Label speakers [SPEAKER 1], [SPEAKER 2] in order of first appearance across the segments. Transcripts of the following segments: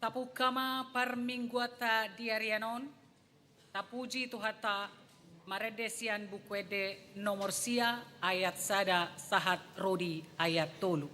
[SPEAKER 1] Tapu kama parmingguata diarianon, tapuji tuhata maredesian bukwede nomor sia ayat sada sahat rodi ayat tolu.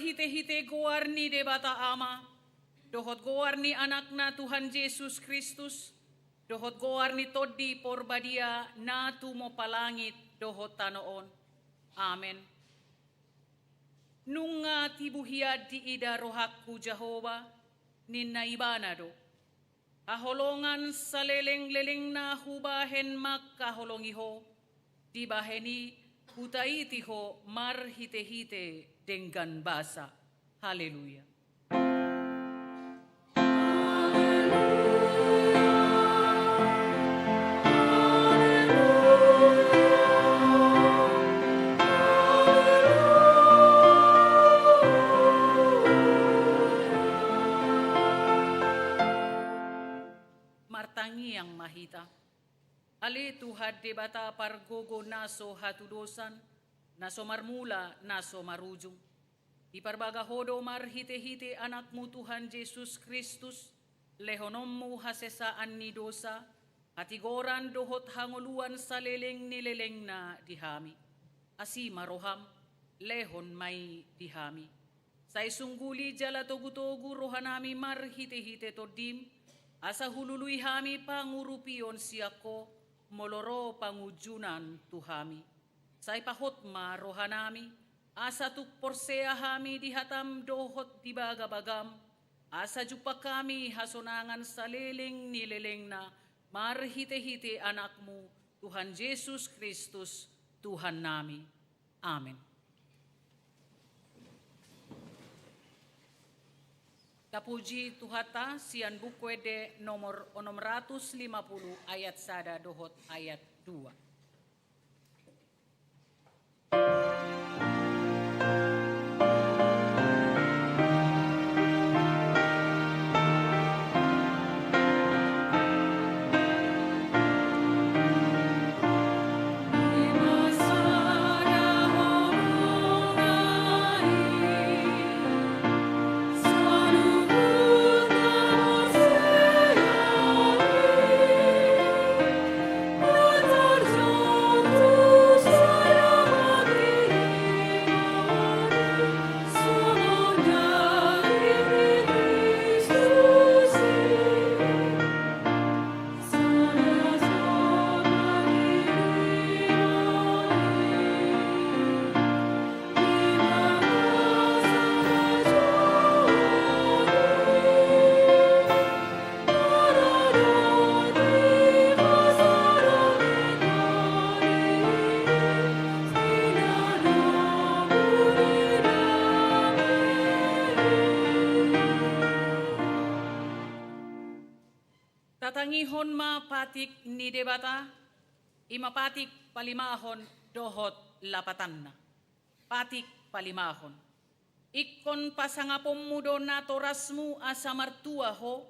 [SPEAKER 1] Hite-hite goarni de bata ama, dohot goarni anakna Tuhan Yesus Kristus, dohot goarni toddi porbadia na tumo palangit dohot tanoon. Amen. Nunga tibuhiad di ida rohakku Jehova, ninna ibanado. Aholongan sa leleng-leleng na hubahen magkaholongiho, di baheni hutaitiho marhite-hite dengan basa. Haleluya. Haleluya. Ali Tuhan debata pargogo naso hatudosan, naso marmula, naso marujung. Iparbaga hodo marhite-hite anakmu Tuhan Yesus Kristus, lehonommu hasesaan ni dosa, hatigoran dohot hanguluan sa leleng nileleng na dihami. Asi maroham, lehon may dihami. Sa isungguli jala togu-togu rohanami marhite-hite todim, asa hulului hami pangurupion siyako, moloro pangujunan tuhami. Sa ipahotma rohanami, asa tukporsea hami dihatam dohot dibagabagam, asa jupa kami hasonangan sa leleng nileleng na marhite-hite anakmu, Tuhan Yesus Kristus, Tuhan nami. Amen. Kapuji Tuhata sian bukwede nomor 650 ayat sada dohot ayat 2. Tatangihon ma patik ni debata, ima patik palimahon dohot lapatanna. Patik palimahon. Ikkon pasangapom mudo na torasmu asa martua ho,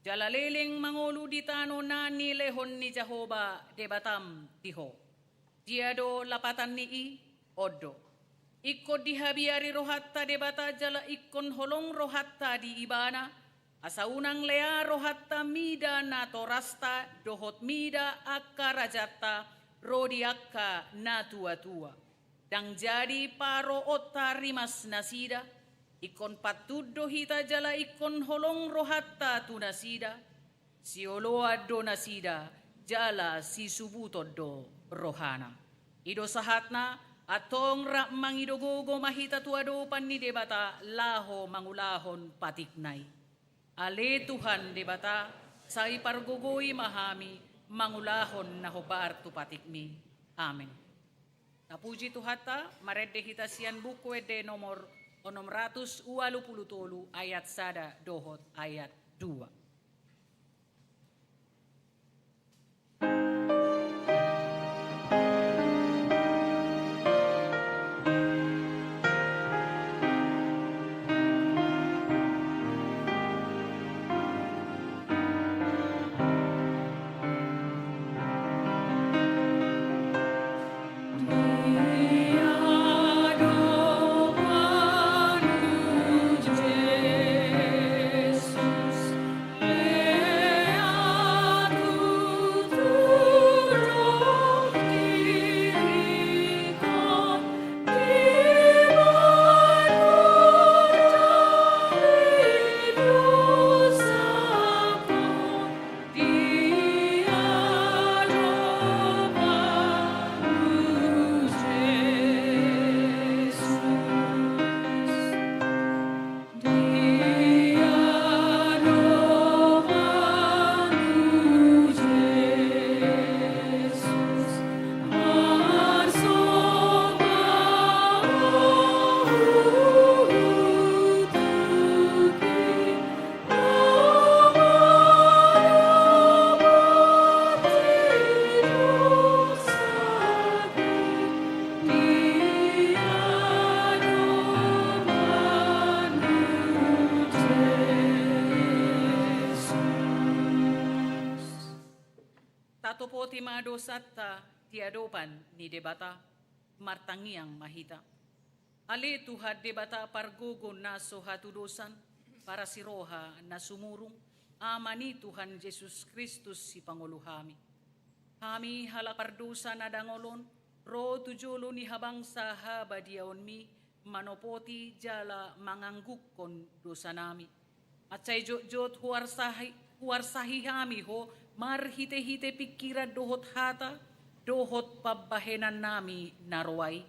[SPEAKER 1] jalaleleng mangolu ditano na nilehon ni Jehovah debatam tiho. Diado lapatan ni i odo. Ikko dihabiari rohatta debata jala ikkon holong rohatta di ibana, asa unang lea rohatta mida na torasta dohot mida akka rajata rodi akka na tua-tua. Dang jadi paro otta rimas nasida, ikon patudo hita jala ikon holong rohatta tu nasida, sioloa do nasida jala si subuto do rohana. Ido sahatna atong ra mangidogogo mahita tuado pan ni debata laho mangulahon patiknay. Ale Tuhan debata sa ipargugoi mahami mangulahon na hobar tu patikmi. Amen. Napuji Tuhata, marede hita sian buku de nomor 623 ayat sada dohot ayat 2. Atopoti madosatta tiadopan ni debata martangiang mahita. Ale Tuhan debata pargogon na sohatudosan para si roha na sumurong amani Tuhan Yesus Kristus si Panguluhami. Hami halapardusa na dangolon ro tujolo ni habang sa habadiaon mi manopoti jala manganggukon dosa nami. At say jot huwarsahi hami ho marhite-hite pikiran dohot hata dohot pabahenan nami narway.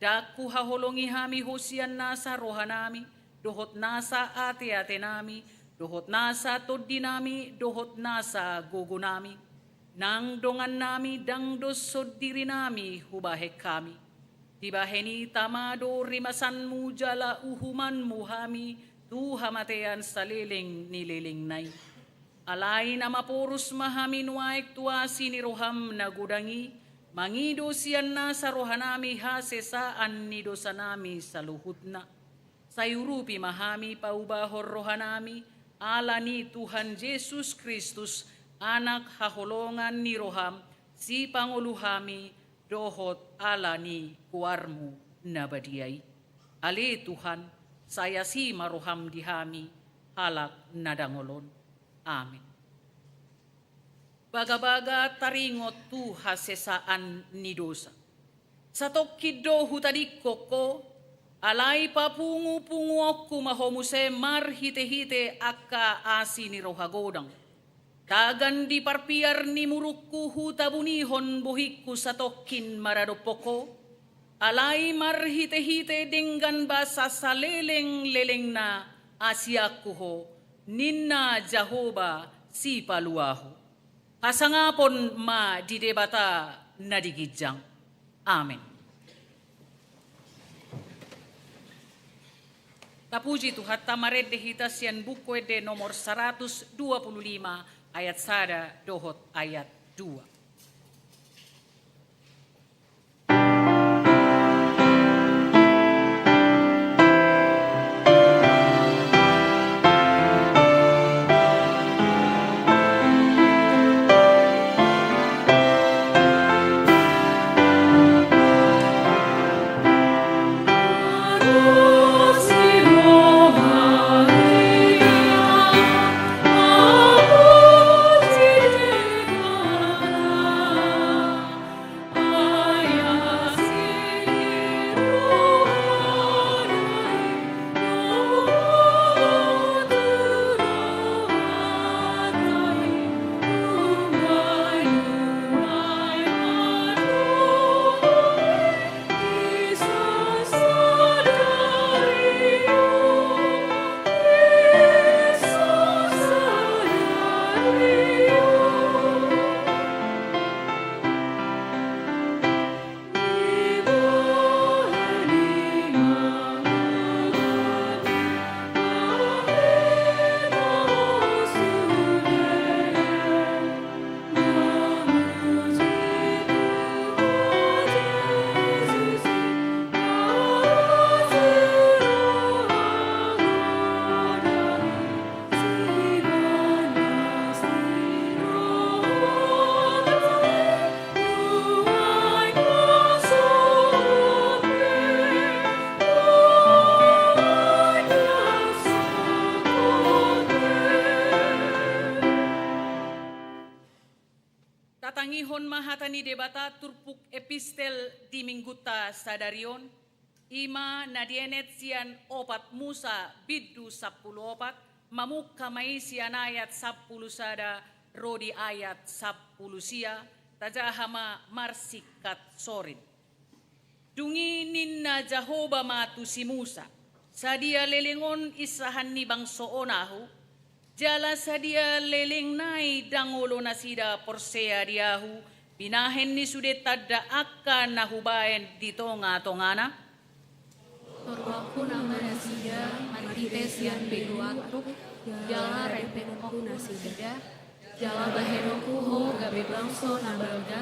[SPEAKER 1] Daku haholongi hami hosian nasa roha nami, dohot nasa ate-ate nami, dohot nasa toddi nami, dohot nasa gogo nami. Nang dongan nami, dangdos sodiri nami, hubahek kami. Tibaheni tamado rimasanmu jala uhumanmu hami, tuhamatean sa liling nililing nay. Alay na mapurus mahami nuaik tuasi ni roham na gudangi, mangido siyan na sa rohanami hasesaan ni dosa nami sa luhut na. Sayurupi mahami paubahor rohanami, ala ni Tuhan Yesus Kristus, anak haholongan ni roham, si Panguluhami, dohot ala ni kuarmu na badiyay. Ali Tuhan, saya si maroham dihami, halak nadangolon. Amin. Baga-baga taringot tu hasesaan ni dosa. Sa tokkido hutadikko ko, alay papungu-pungu aku mahomuse marhite-hite akka asi ni rohagodang. Tagan di parpiar ni murukku hutabunihon buhikku sa tokkin maradopoko, alay marhite-hite dinggan basa sa leleng-leleng na asyaku ho, ninna Jehovah si paluaho. Hasangapon ma di debata na digijang. Amen. Tapuji Tuhan tamared dehita sian buku de nomor 125 ayat sada dohot ayat 2. Tatangihon mahatani debata turpuk epistel di mingguta sadarion, ima nadienet sian opat Musa biddu 10 mamuk kamay sian ayat 10 sada rodi ayat 10 sia tajahama marsikat sorin. Dungi ninna Jehovah matu si Musa, sadia lelengon isahan ni bangso onahu, jala sadia leleng nai dangolo nasida porsea diahu, binahen ni sudet tadda akka nahubaen di tonga-tongana.
[SPEAKER 2] Torwaku nama nasida, mantites yang beruatuk, jala repenku nasida, jala bahenoku ho gabe bangso nabalda,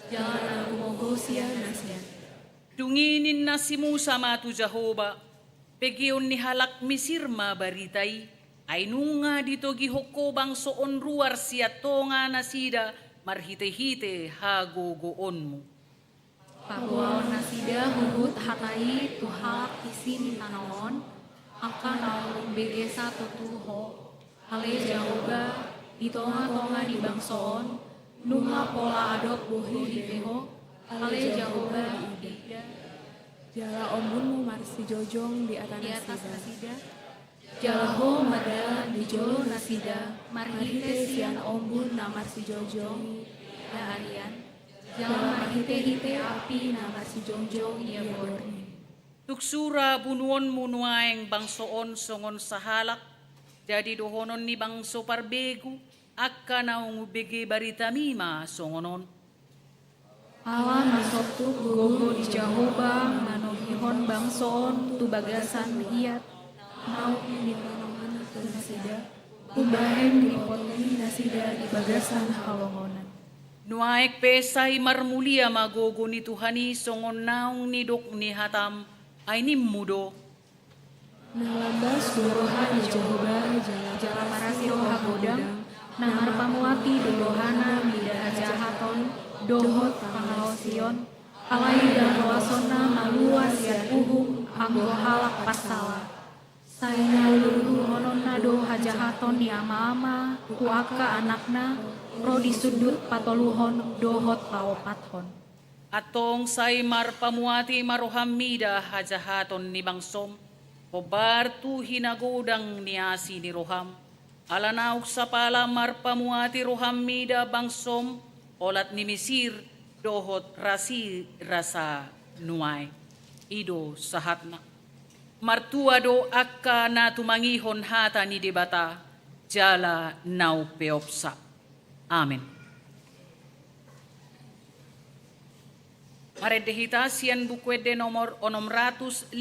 [SPEAKER 2] jala nagumogo sia nasida.
[SPEAKER 1] Dunginin na si Musa matu Jehovah, pegion ni halak misirma baritai, ay nunga dito gihoko bang soon ruar siya tonga nasida, marhite-hite hagogoonmu.
[SPEAKER 2] Paguaon nasida huhut hatai tuhalak isin tanaon, akan naung begesa tutuho, hale jahoba, di tonga-tonga di bangsoon, nuha pola adok buhi di peho, hale jahoba di ida,
[SPEAKER 3] Jala ombunmu marsi jojong di
[SPEAKER 2] di atas
[SPEAKER 3] atas nasida.
[SPEAKER 2] nasida, jalaho mada di jolo nasida, marhite sian ombun na marsi jojong, da arian, jala marhite-hite api na marsi jojong ia borni.
[SPEAKER 1] Tuksura bunuon munuaeng bangsoon songon sahalak, jadi dohonon ni bangso parbegu, akka naung bege barita mima songonon.
[SPEAKER 2] Allah nasoktu gogo di Jahoba, nanohihon bangsoon, tu bagasan hiat, nauk di tanongan tu nasida, ubahen di potli nasida di bagasan halongonan.
[SPEAKER 1] Nuaek pesay marmulia magogo ni Tuhani songon naung nidok ni hatam, ay nimmudo.
[SPEAKER 3] Nalambas doroha di Jahoba
[SPEAKER 2] Jala marasiroha godang, namar pamuati dodohana mida jahaton, dohot pangalosion, alai dan roasona maluas ya uhum, anggo halak pasala. Sayna luluhu hononna do hajahaton di ama-ama, kuaka anakna, ro di sudut patoluhon dohot paopathon.
[SPEAKER 1] Atong say marpamuati marohamida hajahaton ni bangsom, kobar tu hinagodang niasi ni roham, alanauk sa pala marpamuati rohamida bangsom, olat ni misir dohot rasi rasa nuay, ido sahatna. Martua do akka na tumangihon hata ni debata, jala nau peopsa. Amen. Maredehita sian bukwede nomor 656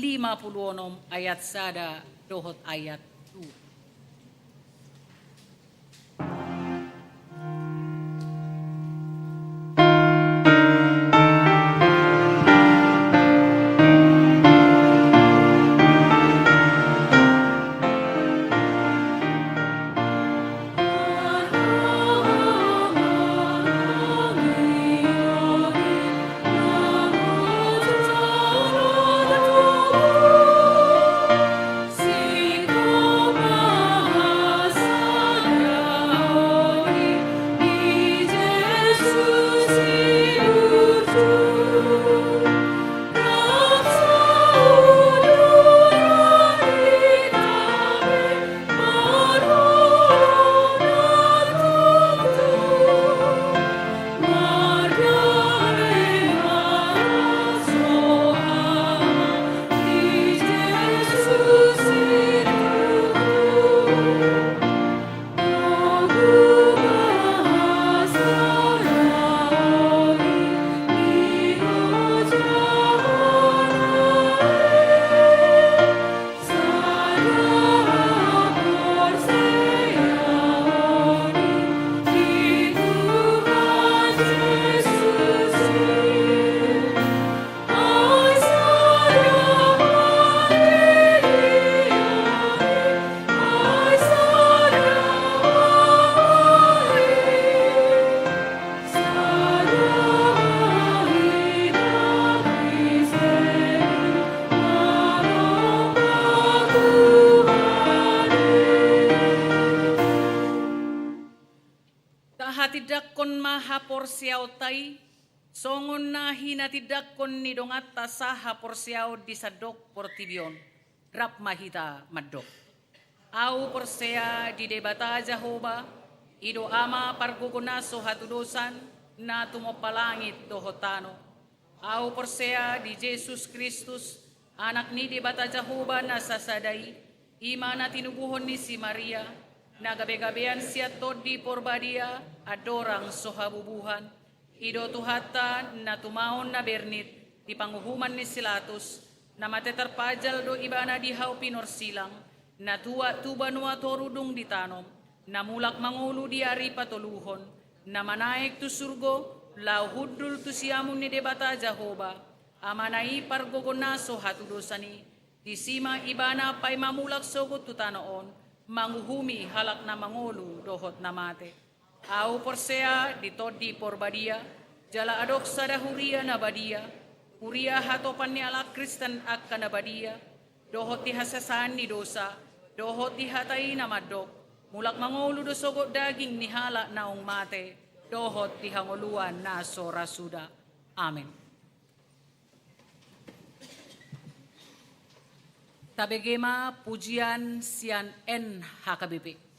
[SPEAKER 1] ayat sada dohot ayat 2. Hatidakon mahapor siyaw tay, songon na hinatidakon ni dongat tasaha por siyaw di sadok por tibion, rap mahita madok. Au por siya di debata Jahoba, ido ama pargugunaso hatudosan na tumopalangit dohotano. Au por siya di Jesus Kristus, anak ni debata Jahoba na sasadai, ima na tinubuhon ni si Maria, na gabi-gabian siya todi porbadia, adorang sohabubuhan, ido tuhatan na tumahon na bernit, di panguhuman ni Silatus, na mateterpajal do ibana di hau pinor silang, na tuba nua torudung di tanom, na mulak mangulu di ari patoluhon, na manaik tu surgo, lau hudul tu siamun ni debata Jahoba, amanai pargogonaso hatudosani, di sima ibana pay mamulak sogot tu tanoon, manguhumi halak na mangulu dohot na mate. Au porsea di todi porbadia, jala adok sada huria nabadia, huria hatopan ni ala Kristen akka nabadia, dohot ti hasasani dosa, dohot ti hatai namadok, mulak mangulu do sogot daging ni hala naong mate, dohot ti hanguluan na sora suda. Amen. Tabegema pujian sian N HKBP.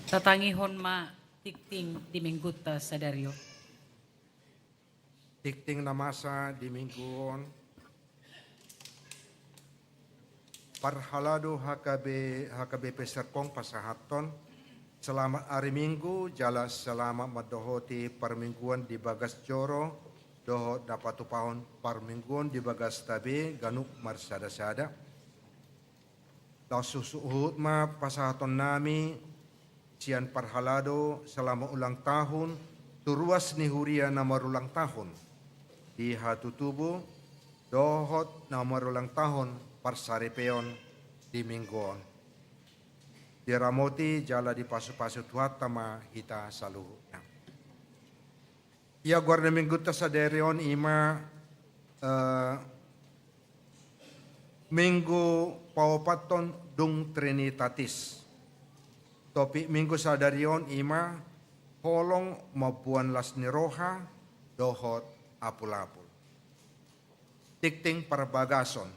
[SPEAKER 1] Tatangihon ma tikting di mingguta sadaryo.
[SPEAKER 4] Tikting namasa di mingguon. Parhalado HKBP Serpong pasahaton Selamat hari Minggu, jala selamat madohoti permingguan di bagas joro, doho dapat upahon permingguan di bagas tabe, ganuk marsada-sada. Lau susuhut ma pasahaton nami, sian parhalado selama ulang tahun, turuas ni huria nama ulang tahun. Di hatu tubuh, dohot nama ulang tahun parsaripeon di mingguan. Di ramoti jala di pasu-pasu tuatama hita saluhutna. Ia guarda minggu tasaderion ima minggu paupaton dung trinitatis. Topik minggu sadarion ima holong mapuan lasni roha dohot apul-apul. Tikting parbagason.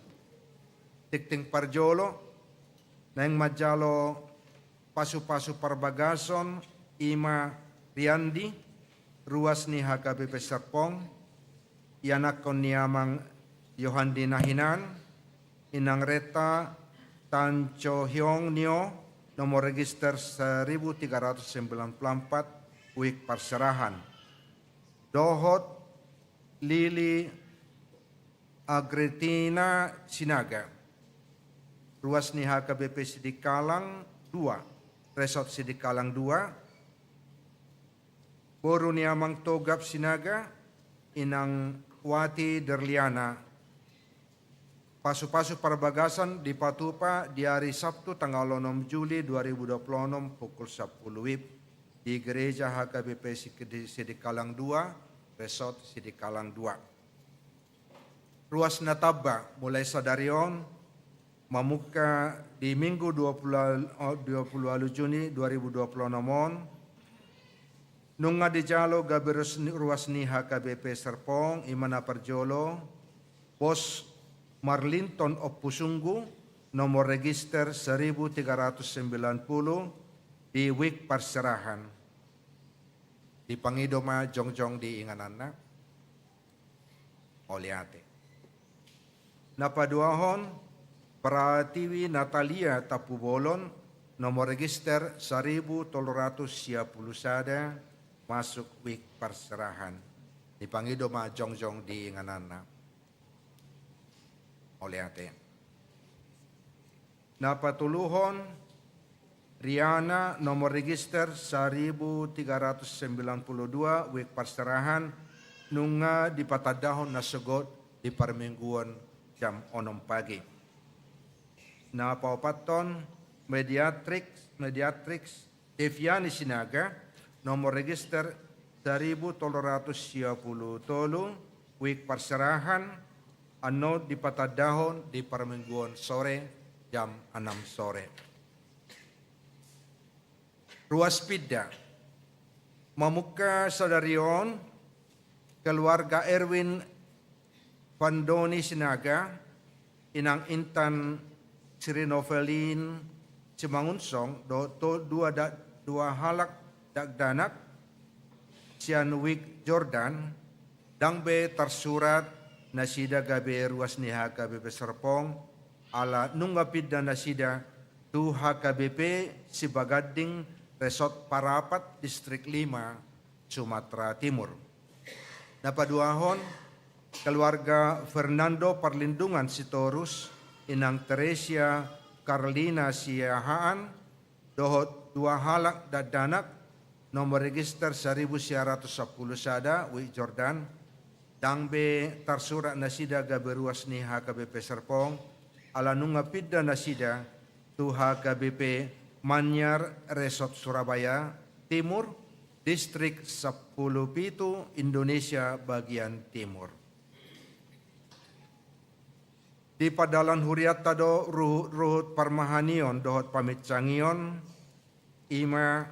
[SPEAKER 4] Tikting parjolo nang majalo pasu-pasu parbagason ima riandi ruas ni HKBP Serpong ianak kon niamang Yohandi Nahinan inang reta Tancho Hyong Nio nomor register 1394 Wik Parserahan dohot Lili Agretina Sinaga ruas ni HKBP Sidikalang 2 Resort Sidikalang 2 Boru niamang Togap Sinaga inang Wati Derliana pasu-pasu parbagasan di Patupa di hari Sabtu tanggal 6 Juli 2026 pukul 10 WIB di Gereja HKBP Sidikalang 2 Resort Sidikalang 2. Ruas Nataba mulai sadarion mamuka di Minggu 20 Juni 2026 nunga di jalo gabirus ruas ni HKBP Serpong imana perjolo Bos Marlinton Opusunggu nomor register 1390 di Wik Parserahan di Pangidoma Jongjong di Inganana Oliate napaduahon Pratiwi Natalia Tapubolon nomor register 1310 masuk Wik Parserahan di Pangidoma Jongjong di Nganana Oleate. Napatuluhon Riana nomor register 1392 Wik Parserahan nunga di patadahon nasagot di permingguan jam 6 pagi. Na paupaton Mediatrix Deviani Sinaga nomor register 1330 Wik Parserahan ano di patadahon di permingguan sore jam 6 sore. Ruas Pidda mamuka sadarion keluarga Erwin Pandoni Sinaga inang Intan Sirinovelin Cimangunsong dua halak dagdanak sian Wik Jordan dangbe tersurat nasida gabe ruas ni HKBP Serpong ala nunggapid na nasida tu HKBP Sibagading Resort Parapat Distrik 5 Sumatera Timur. Napaduahon keluarga Fernando Perlindungan Sitorus inang Teresia Carlina Siahaan dohot dua halak dadanak nomor register 1110 sada Wik Jordan dangbe tersurat nasida gaberuas ni HKBP Serpong ala nungapidda nasida tu HKBP Manyar Resort Surabaya Timur Distrik 10 Pitu Indonesia bagian timur. Di padalan huriat tado ruhut parmahanion dohot pamit cangion ima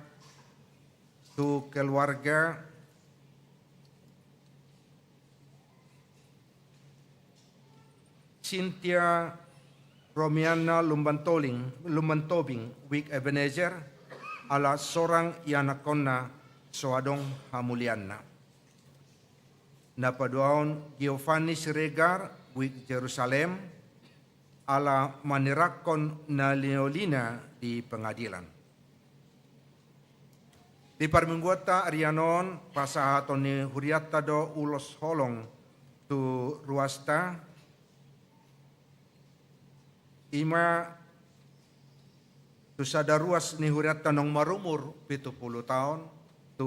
[SPEAKER 4] tu keluarga Cynthia Romiana Lumbantobing Wik Ebenezer ala sorang ianakonna soadong hamulianna. Napaduaon Giovanni Siregar Wik Jerusalem ala manirakon na Leolina di pengadilan. Di parmingguata Arianon pasahaton ni huriatta do ulos holong tu ruasta ima tu sada ruas ni huriatta nong marumur 70 tahun tu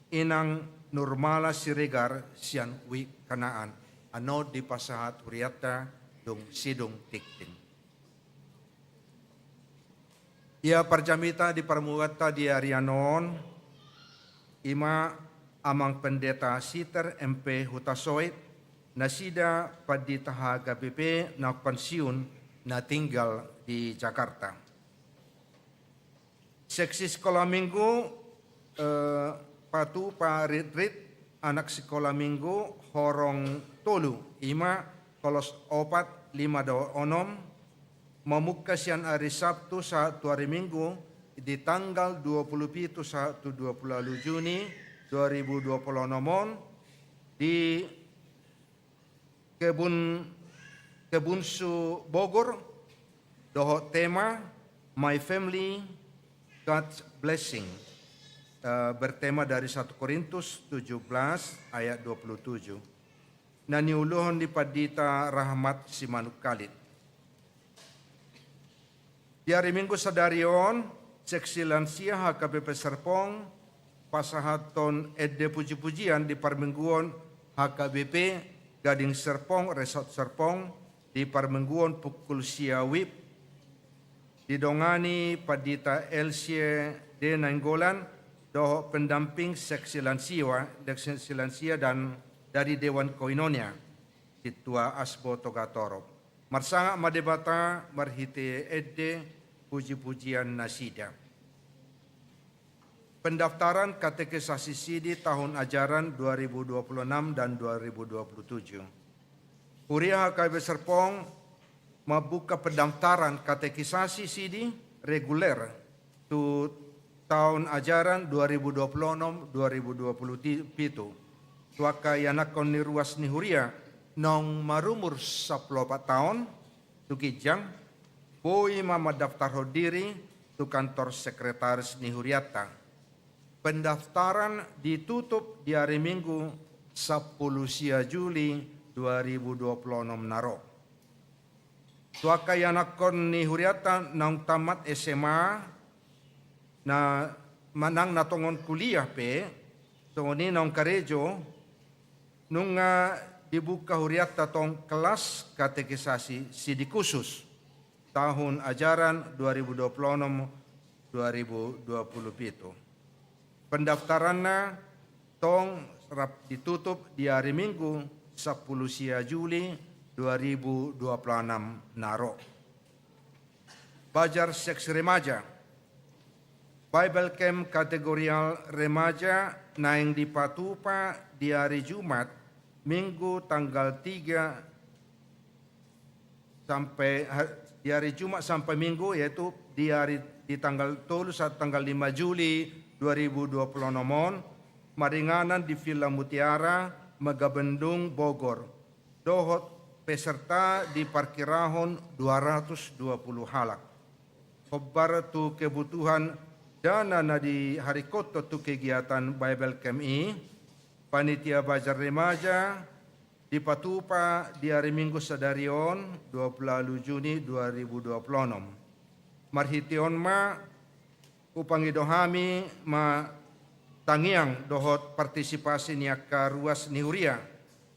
[SPEAKER 4] inang Nurmala Siregar sian wi kanaan ano di pasahat huriatta dong sidong tikting. Ia parjamita di parmuata di Arianon, ima amang pendeta Siter MP Hutasoit, nasida paditaha GBP na pensiun na tinggal di Jakarta. Seksi sekolah minggu patu pa retreat anak sekolah minggu horong tolu, ima kolos opat 5 do onom, membuka siang hari Sabtu satu hari Minggu di tanggal 27 satu 20 Juni 2026 di Kebunsu Bogor doho tema My Family God's Blessing bertema dari 1 Korintus 17 ayat 27. Na niuluhon di Padita Rahmat Simanuk Kalit. Di hari Minggu sadarion, seksi lansia HKBP Serpong, pasahaton edde puji-pujian di parmingguon HKBP Gading Serpong, Resort Serpong, di parmingguon pukul siawip, didongani Padita Elsie D. Nainggolan, doho pendamping seksi lansia dan dari Dewan Koinonia, Situa Asbo Togatoro. Marsanga madebata marhite edde puji-pujian nasida. Pendaftaran katekisasi Sidi tahun ajaran 2026 dan 2027. Huria HKBP Serpong membuka pendaftaran katekisasi Sidi reguler tu tahun ajaran 2026-2027. Tuaka yanakon ni ruas ni Huria nong marumur 14 tahun tu kijang boi mama daftar diri tu kantor sekretaris ni Huriata. Pendaftaran ditutup di hari Minggu 10 Juli 2026 naro. Tuaka yanakon ni Huriata nong tamat SMA na manang natongon kuliah pe tongoni nong karejo nunga dibuka huriatta tong kelas katekisasi Sidi khusus tahun ajaran 2026-2027. Pendaftarannya tong serap ditutup di hari Minggu 10 Juli 2026 naro. Bajar seks remaja. Bible Camp kategorial remaja naing dipatupa di hari Jumat Minggu tanggal 3 sampai di hari Jumat sampai Minggu yaitu di tanggal 3 sampai tanggal 5 Juli 2026 maringanan di Villa Mutiara Megabendung Bogor. Dohot peserta di parkirahon 220 halak. Kobar tu kebutuhan dana na di hari koto tu kegiatan Bible Camp ini. Panitia Bajar Remaja dipatupa di hari Minggu sadarion 20 Juni 2026. Marhition ma upangidohami ma tangiang dohot partisipasi niaka ruas nihuria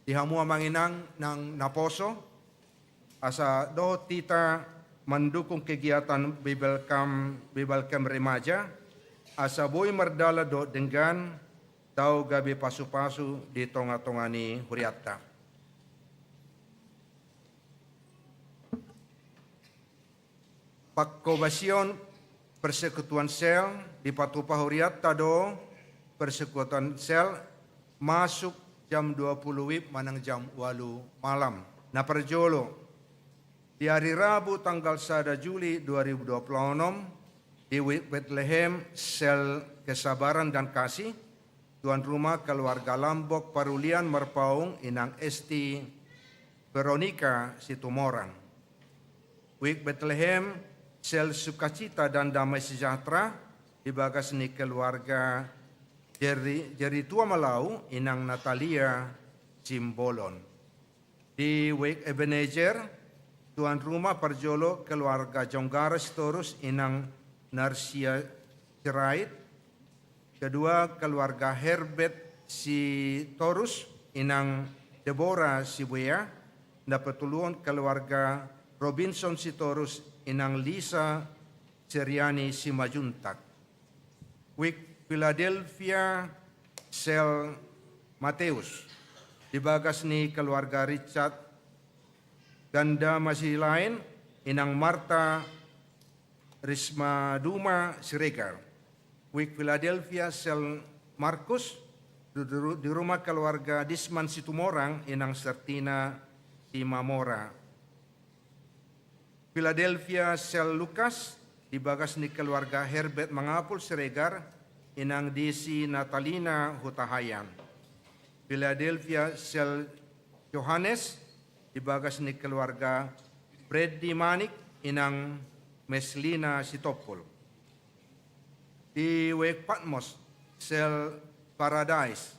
[SPEAKER 4] di hamua manginang ng Naposo asa dohot tita mendukung kegiatan Bible Camp Remaja asa boy merdala do dengan tau gabi pasu-pasu di tonga-tongani huriatta. Pakkobasion persekutuan sel di patupa huriatta do persekutuan sel masuk jam 20 WIB manang jam 8 malam. Na perjolo di hari Rabu tanggal 1 Juli 2026 di WIB Bethlehem sel kesabaran dan kasih tuan rumah keluarga Lambok Parulian Merpaung Inang Esti Veronica Situmorang. WIB Bethlehem Sel Sukacita dan Damai Sejahtera dibagas ni keluarga Jeri Tua Malau inang Natalia Simbolon. Di Wake Ebenezer, tuan rumah Parjolo keluarga Jonggares Torus inang Narsia Sirait. Kedua keluarga Herbert si Torus inang Deborah Sibuya. Dapat tuluan keluarga Robinson si Torus inang Lisa Seriani si Majuntak. Wake Philadelphia Sel Mateus dibagas ni keluarga Richard ganda masih lain inang Marta Risma Duma Siregar. Wik Philadelphia Sel Markus di rumah keluarga Disman Situmorang inang Sertina Timamora. Philadelphia Sel Lukas dibagas ni keluarga Herbert Mangapul Siregar inang Desi Natalina Hutahayan. Philadelphia Sel Johannes dibagas ni keluarga Freddy Manik inang Meslina Sitopol. Di Wake Patmos Sel Paradise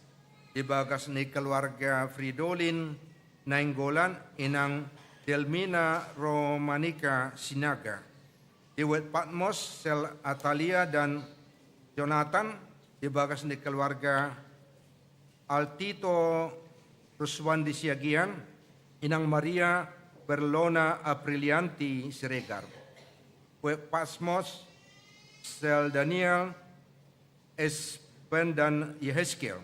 [SPEAKER 4] dibagas ni keluarga Fridolin Nainggolan inang Delmina Romanica Sinaga. Di Wake Patmos Sel Atalia dan Jonathan dibagas ni keluarga Altito Ruswandi Siagian inang Maria Berlona Aprilianti Siregar. Wek Pasmos Sel Daniel Espen dan Yehezkiel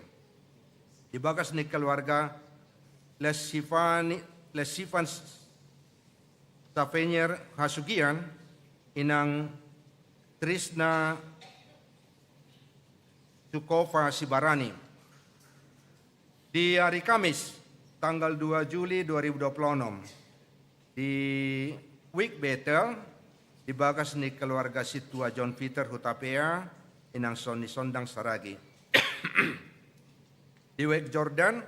[SPEAKER 4] dibagas ni keluarga Lesifan Safenyer Hasugian inang Trisna Sukova Sibarani. Di hari Kamis, tanggal 2 Juli 2026, di Wik Bethel, dibagas ni keluarga Situa John Peter Hutapea, inang Soni Sondang Saragi. Di Wik Jordan,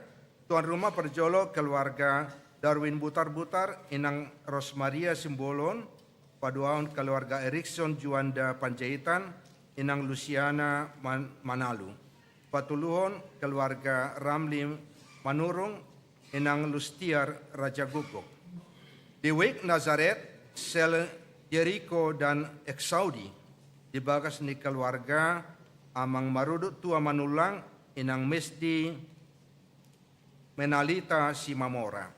[SPEAKER 4] tuan rumah Perjolo keluarga Darwin Butar-Butar, inang Rosmaria Simbolon, paduan keluarga Erikson Juanda Panjaitan, inang Luciana Manalu. Patuluhon keluarga Ramli Manurung inang Lustiar Raja Guguk. Di Wik Nazaret Sel Jericho dan Exaudi dibagas ni keluarga Amang Marudut Tua Manulang inang Mesdi Menalita Simamora.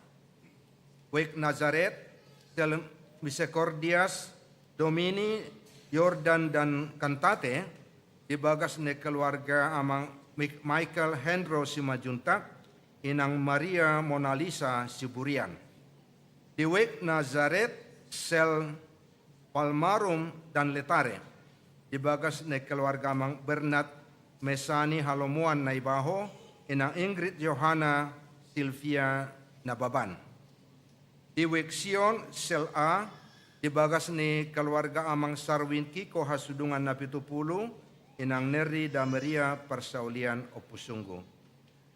[SPEAKER 4] Wik Nazaret Sel Misericordias Domini Yordan dan Kantate dibagas ni keluarga Amang Michael Hendro Simajuntak inang Maria Mona Lisa Siburian. Di Wik Nazaret Sel Palmarum dan Letare dibagas ni keluarga Amang Bernat Mesani Halomuan Naibaho inang Ingrid Johanna Silvia Nababan. Di Wik Sion Sel A dibagas ni keluarga Amang Sarwin Kiko Hasudungan Napitupulu inang Neri Dameria Persaulian Opusunggu.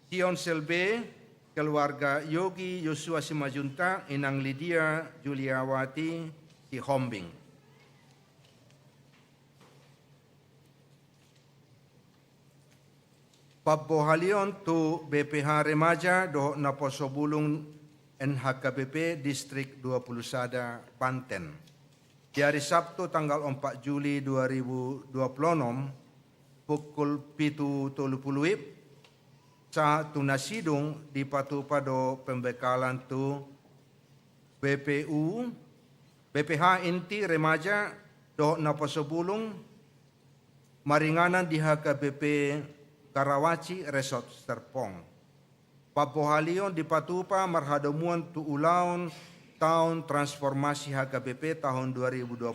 [SPEAKER 4] Sion Selbe keluarga Yogi Yosua Simajunta inang Lydia Juliawati Tihombing. Pabohalion tu BPH Remaja do Naposobulung NHKBP Distrik 20 Sada Banten. Di hari Sabtu tanggal 4 Juli 2026 pukul 7.30 sa tunasidung di patupado pembekalan tu BPH Inti Remaja do Naposobulung maringanan di HKBP Karawaci Resort Serpong. Pabohalion di patupa marhadamuan tu ulaun tahun transformasi HKBP tahun 2026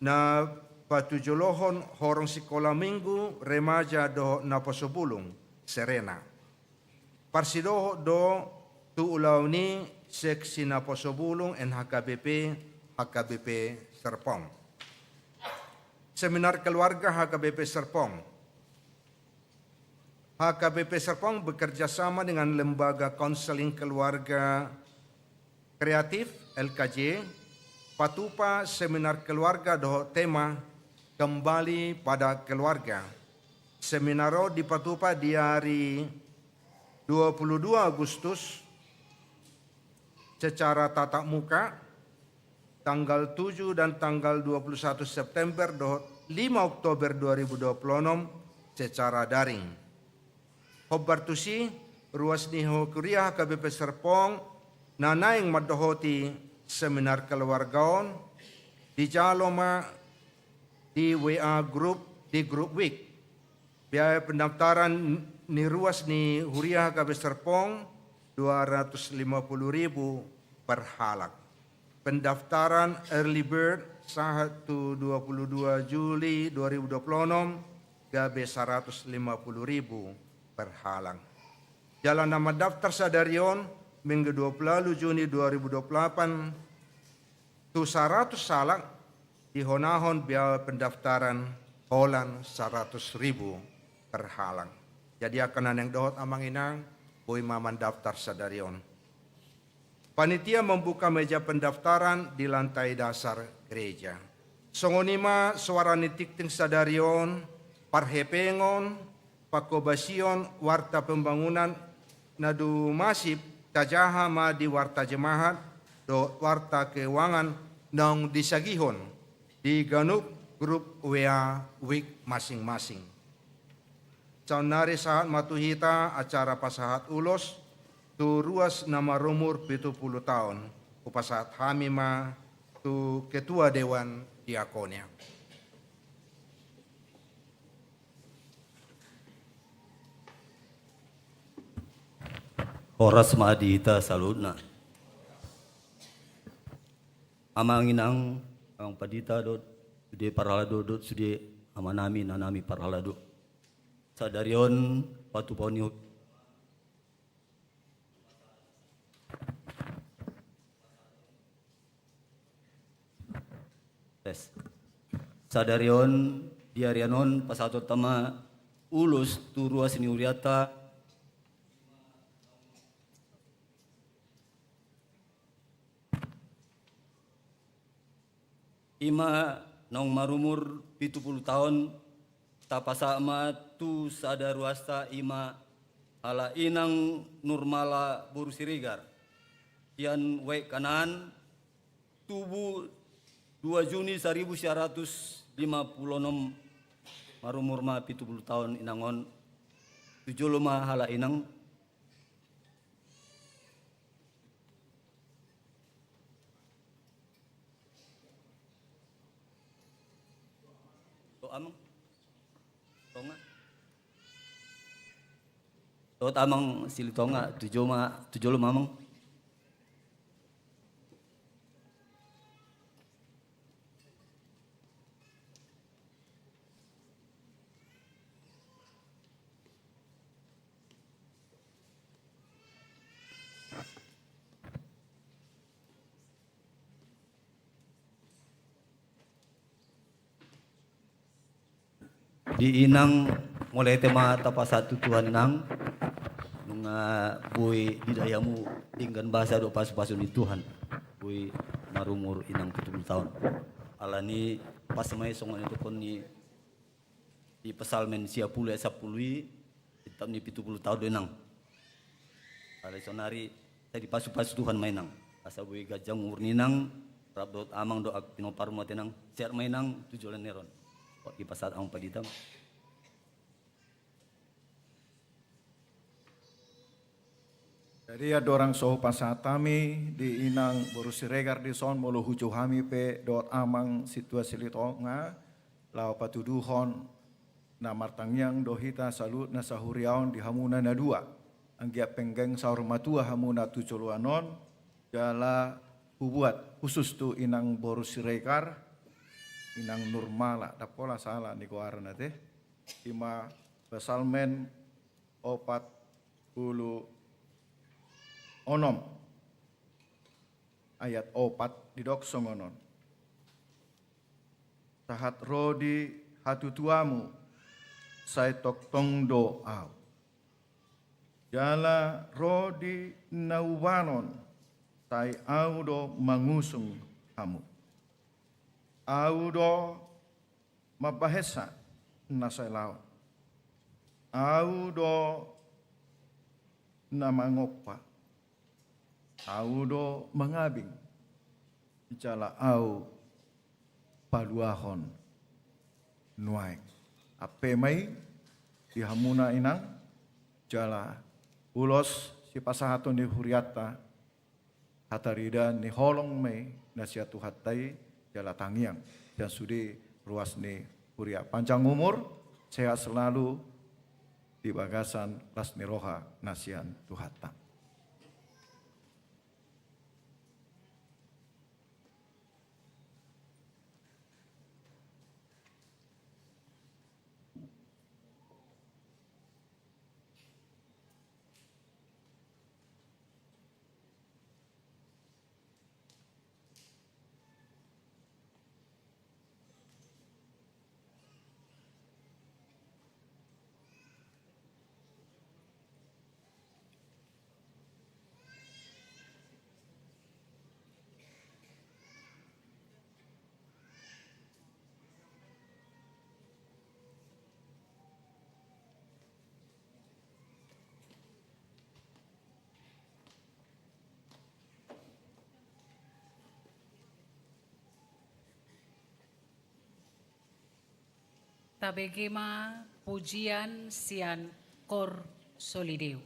[SPEAKER 4] na patujolohon horong sekolah minggu remaja do Naposobulung Serena. Parsidoho do tu ulauni seksi Naposobulung HKBP Serpong. Seminar keluarga HKBP Serpong. HKBP Serpong bekerja sama dengan Lembaga Konseling Keluarga Kreatif LKJ, patupa seminar keluarga do tema kembali pada keluarga. Seminaro di Patupa di hari 22 Agustus secara tatap muka, tanggal 7 dan tanggal 21 September 5 Oktober 2026 secara daring. Hobbartusi ruas niho kuliah KBP Serpong nanaing madohoti seminar keluargaon di Jaloma di WA group di grup week. Biaya pendaftaran ni ruas ni Huriah KBP Serpong 250.000 per halak. Pendaftaran early bird sahatu 22 Juli 2026 gabe 150.000 per halang. Jalan nama daftar sadarion minggu 20 Juni 2028 tu 100 salak di honahon biaya pendaftaran holan 100.000 per halang. Jadi akan yang dohot amang inang boy maman daftar sadarion. Panitia membuka meja pendaftaran di lantai dasar gereja. Songonima suara nitikting sadarion, parhepengon, pakobasion, warta pembangunan, nadu masif, tajaha ma di warta jemahat, do warta keuangan, nang disagihon, di ganup grup WA week masing-masing. Saunari saat matuhita acara pasahat ulos, tu ruas nama rumur 70 tahun, upasahat hamima tu ketua dewan diakonia.
[SPEAKER 5] Horas maadita saludna. Amanginang ang padita dot sude paralado dot sude amanami nanami paralado. Sadarion patuponi tes. Sadarion diarianon pasato tama ulus turua sini uriata ima nong marumur 70 tahun tapasama tu sadaruasta ima ala inang nurmala burusirigar kian we kanan tubuh 2 Juni 1956 marumur ma 70 tahun inangon 75 hala inang amang tonga tot amang sili tonga 75 amang di inang mulai tema tapasatu Tuhan nang nunga bui di dayamu tinggan bahasa do pasu-pasu ni Tuhan bui marumur inang 70 tahun alani pasemai songon itu kon ni di pesalmen sia puluh sapului hitam ni 70 tahun do nang alai sonari tadi pasu-pasu Tuhan mainang asa bui gajang umur ninang rabdot amang do pino parmo tenang siar mainang tujulan neron di pasat ang padita.
[SPEAKER 6] Jadi ada orang soh pasatami di inang borusiregar di son molo huju hami pe dot amang situasi litonga lau patuduhon na martangyang dohita salut na sahuriaon di hamuna na dua anggia penggeng sahur matua hamuna tuculuanon jala hubuat khusus tu inang borusiregar inang nurmala dapola salah ni koarna teh ima pesalmen 40 onom ayat 4 di doksongonon sahat rodi hatu tuamu sai tok tong doa jala rodi naubanon sai audo mangusung kamu audo mabahesa nasay lao. Au do na mangokpa. Au do mangabing. Icala au paluahon nuai. Ape mai dihamuna inang jala ulos si pasahaton ni huriata hatarida ni holong mai nasiatu hatai jala tangiang dan sudi ruas ni huria panjang umur sehat selalu di bagasan lasni roha nasian tuhata.
[SPEAKER 1] Tabegema pujian sian kor solideu.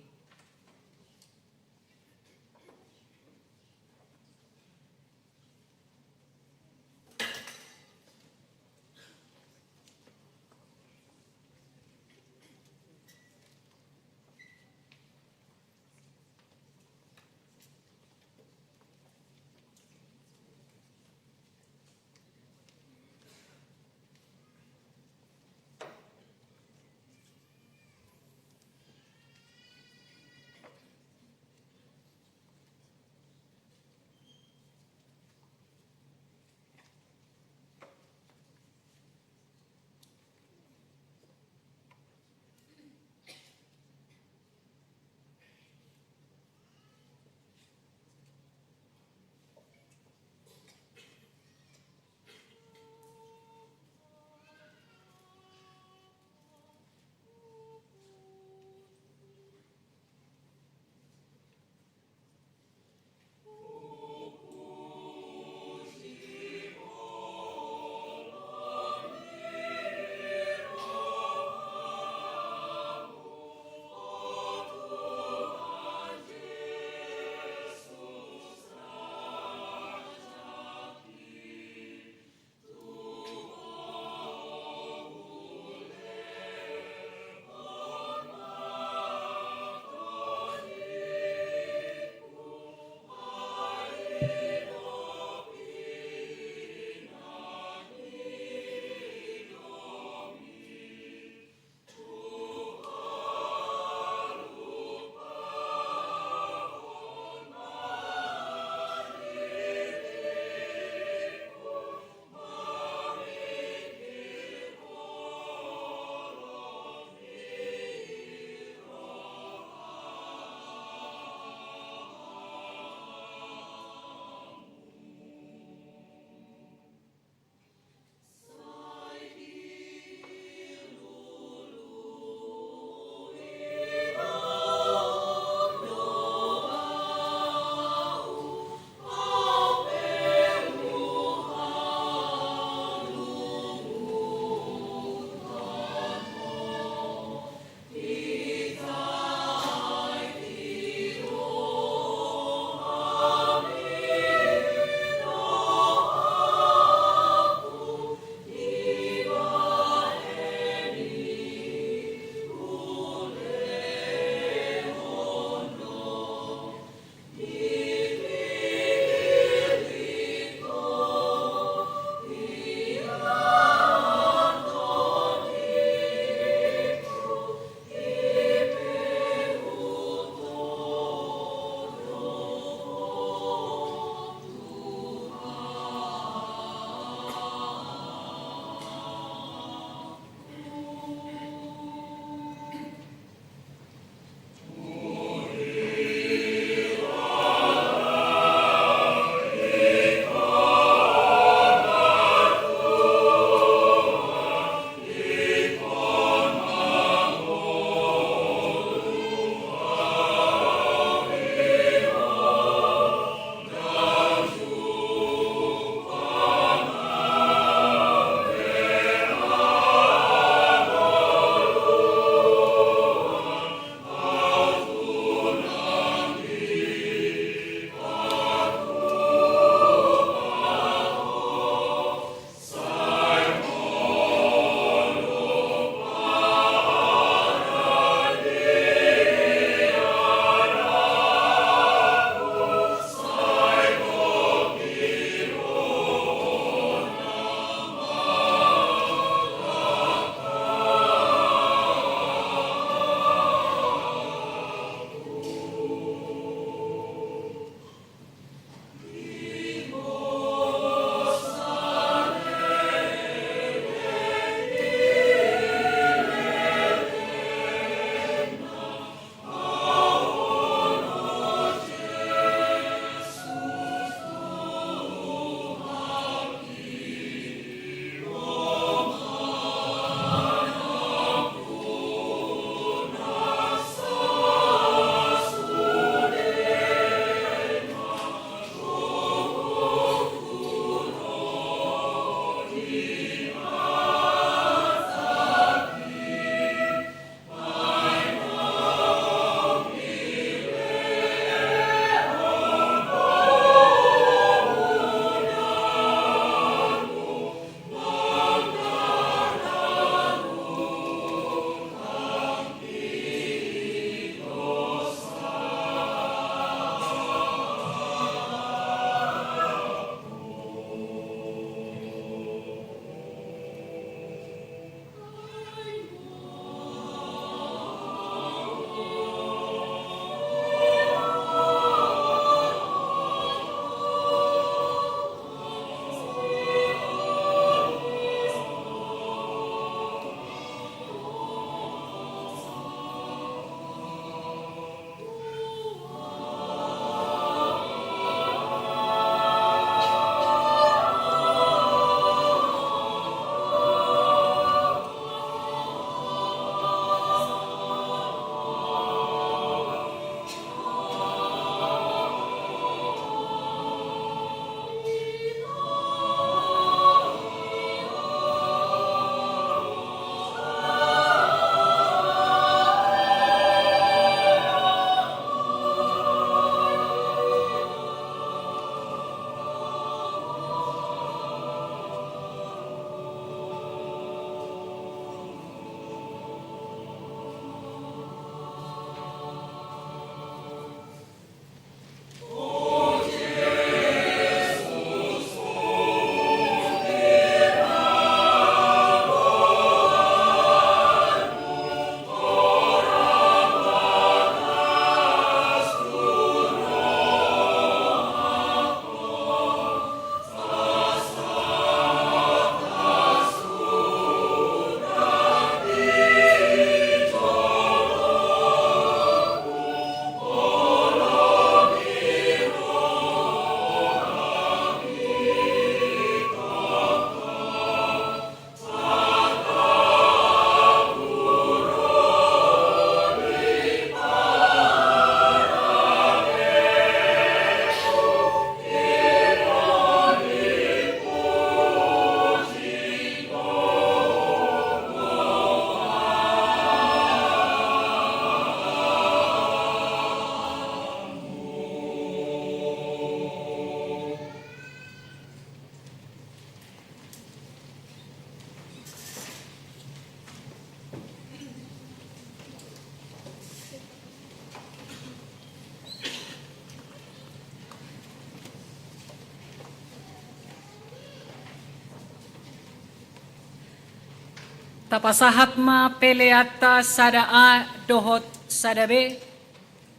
[SPEAKER 1] Tapasahat ma peleata sada A dohot sada B.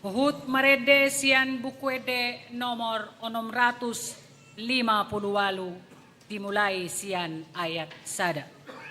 [SPEAKER 1] Uhut marede sian bukwede nomor 658 dimulai sian ayat sada.
[SPEAKER 2] Amen.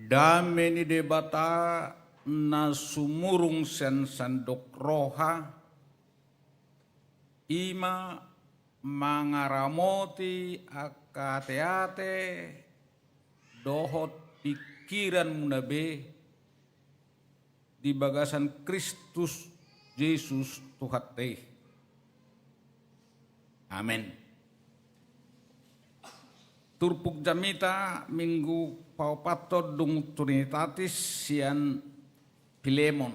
[SPEAKER 7] Dame ni debata na sumurung sen sandok roha ima mangaramoti akate-ate dohot pikiran munabe di bagasan Kristus Yesus Tuhan teh. Amin. Turpuk jamita minggu paupato dung Trinitatis sian Pilemon.